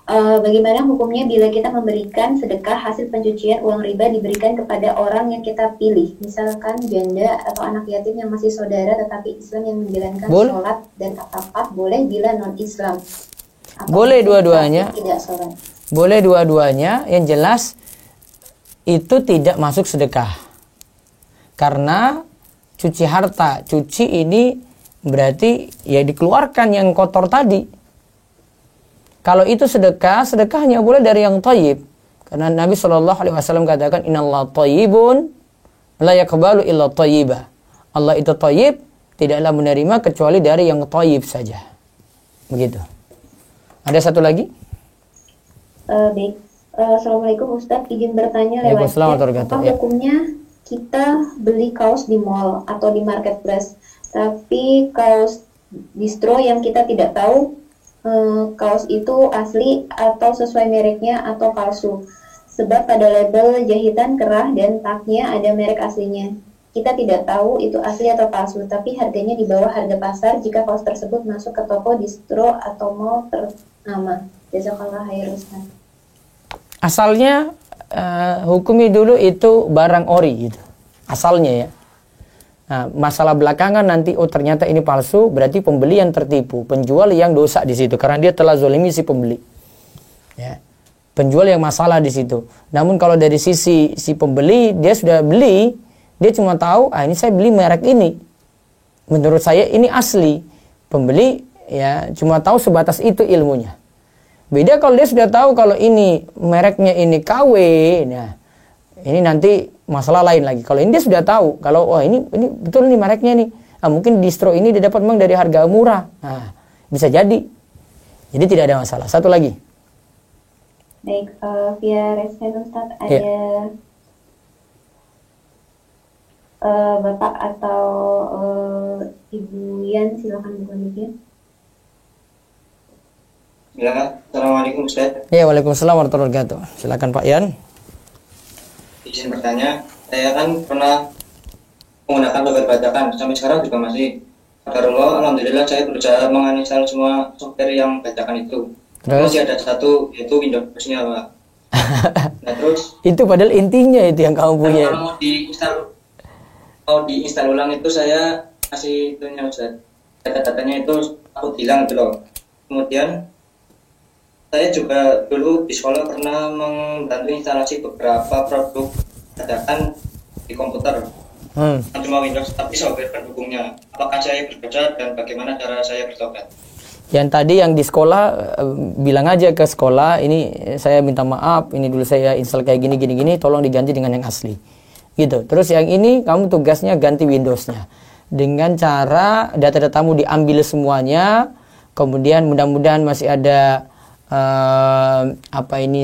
Bagaimana hukumnya bila kita memberikan sedekah hasil pencucian uang riba diberikan kepada orang yang kita pilih, misalkan janda atau anak yatim yang masih saudara tetapi Islam yang menjalankan sholat dan akad, boleh bila non Islam? Boleh dua-duanya. Tidak sholat. Boleh dua-duanya. Yang jelas itu tidak masuk sedekah. Karena cuci harta, cuci ini berarti ya dikeluarkan yang kotor tadi. Kalau itu sedekah, sedekahnya boleh dari yang thayyib. Karena Nabi SAW katakan, Innallaha thayyibun, la yaqbalu illa thayyiba. Allah itu thayyib, tidaklah menerima kecuali dari yang thayyib saja. Begitu. Ada satu lagi? Baik. Assalamualaikum Ustaz, izin bertanya lewat chat. Apa hukumnya kita beli kaos di mall atau di marketplace, tapi kaos distro yang kita tidak tahu kaos itu asli atau sesuai mereknya atau palsu. Sebab pada label jahitan kerah dan taknya ada merek aslinya. Kita tidak tahu itu asli atau palsu, tapi harganya di bawah harga pasar jika kaos tersebut masuk ke toko distro atau mall ternama. Jazakallah khair Ustaz. Asalnya hukumi dulu itu barang ori gitu. Asalnya ya. Nah, masalah belakangan nanti ternyata ini palsu, berarti pembeli yang tertipu, penjual yang dosa di situ karena dia telah zalimi si pembeli. Ya. Penjual yang masalah di situ. Namun kalau dari sisi si pembeli, dia sudah beli, dia cuma tahu, ini saya beli merek ini. Menurut saya ini asli. Pembeli ya cuma tahu sebatas itu ilmunya. Beda kalau dia sudah tahu kalau ini mereknya ini KW, nah ini nanti masalah lain lagi. Kalau ini dia sudah tahu, kalau ini betul nih mereknya nih. Mungkin distro ini dia dapat memang dari harga murah. Nah, bisa jadi. Jadi tidak ada masalah. Satu lagi. Baik, via Resen Ustaz ada Bapak atau Ibu Yan, silakan buka mic-nya. Ya, Assalamualaikum Ustaz. Ya, Waalaikumsalam warahmatullahi wabarakatuh. Silakan Pak Yan. Izin bertanya, saya kan pernah menggunakan software bajakan, sampai sekarang juga masih. Qadarullah, alhamdulillah saya berusaha menginstal semua software yang bajakan itu. Terus? Masih ada satu, yaitu Windows-nya Pak. Nah terus itu padahal intinya itu yang kamu punya. Kalau mau diinstal ulang itu saya kasih itunya Ustaz. Data-datanya itu aku hilang gitu loh. Kemudian saya juga dulu di sekolah pernah membantu instalasi beberapa produk bajakan di komputer. Cuma Windows, tapi software pendukungnya. Apakah saya berdosa dan bagaimana cara saya bertobat? Yang tadi yang di sekolah, bilang aja ke sekolah, ini saya minta maaf, ini dulu saya install kayak gini, tolong diganti dengan yang asli. Gitu. Terus yang ini kamu tugasnya ganti Windows-nya. Dengan cara data-datamu diambil semuanya, kemudian mudah-mudahan masih ada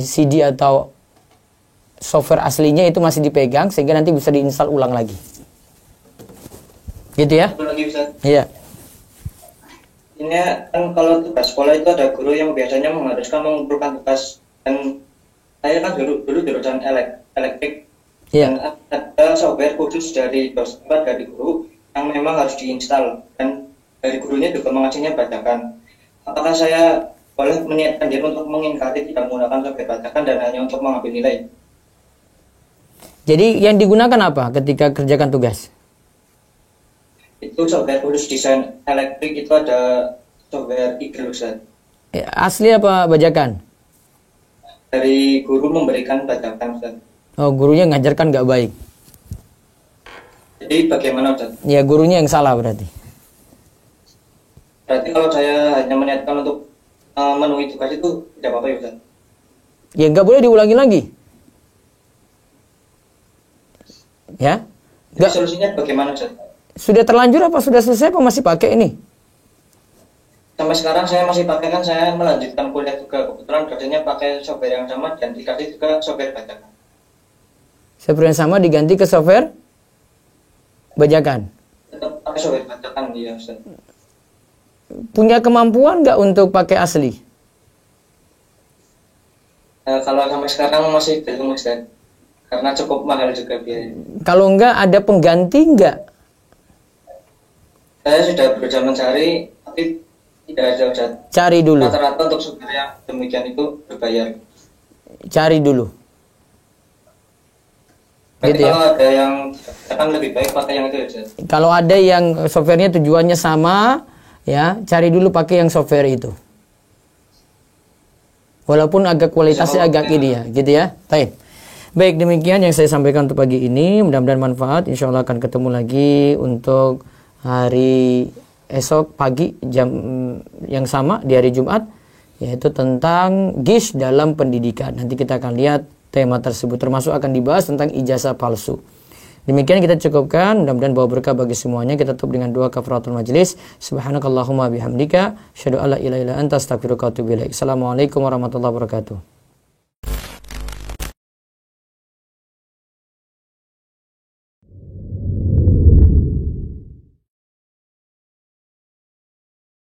CD atau software aslinya itu masih dipegang sehingga nanti bisa diinstal ulang lagi. Gitu ya? Iya. Ini kan kalau tugas sekolah itu ada guru yang biasanya mengharuskan mengumpulkan tugas, dan saya kan dulu jurusan elektrik. Iya. Dan ada software khusus dari guru yang memang harus diinstal, dan dari gurunya juga mengasihnya bacakan. Apakah saya boleh meniatkan diri untuk mengingkari tidak menggunakan software bacakan dan hanya untuk mengambil nilai? Jadi yang digunakan apa ketika kerjakan tugas? Itu software khusus desain elektrik, itu ada software Eagle Ustaz. Asli apa bajakan? Dari guru memberikan bacakan Ustaz. Oh, gurunya ngajarkan nggak baik. Jadi bagaimana Ustaz? Ya, gurunya yang salah berarti. Berarti kalau saya hanya meniatkan untuk memenuhi tugas itu tidak apa-apa ya Ustaz? Ya nggak boleh diulangi lagi. Ya? Jadi solusinya bagaimana Ustaz? Sudah terlanjur apa sudah selesai apa masih pakai ini? Sampai sekarang saya masih pakai, kan saya melanjutkan kuliah juga. Kebetulan dosennya pakai software yang sama dan dikasih juga software bacakan. Software yang sama diganti ke software bajakan. Tetap pakai software bacakan ya Ustaz. Punya kemampuan nggak untuk pakai asli? Kalau sampai sekarang masih belum Ustaz. Karena cukup mahal juga biaya. Kalau enggak ada pengganti enggak? Saya sudah berusaha mencari, tapi tidak ada Ustaz. Cari dulu. Rata-rata untuk software yang demikian itu berbayar. Cari dulu. Berarti Gitu ya. kalau ada yang akan lebih baik pakai yang itu ya Ustaz. Kalau ada yang softwarenya tujuannya sama, ya cari dulu pakai yang software itu. Walaupun agak kualitasnya agak ini ya, gitu ya. Baik, demikian yang saya sampaikan untuk pagi ini. Mudah-mudahan manfaat. Insya Allah akan ketemu lagi untuk hari esok pagi jam yang sama di hari Jumat, yaitu tentang GIS dalam pendidikan. Nanti kita akan lihat tema tersebut, termasuk akan dibahas tentang ijazah palsu. Demikian kita cukupkan, mudah-mudahan bawa berkah bagi semuanya. Kita tutup dengan doa kafaratul majlis. Subhanakallahumma bihamdika, asyhadu alla ilaha illa anta, astaghfiruka wa atubu ilaik. Assalamualaikum warahmatullahi wabarakatuh.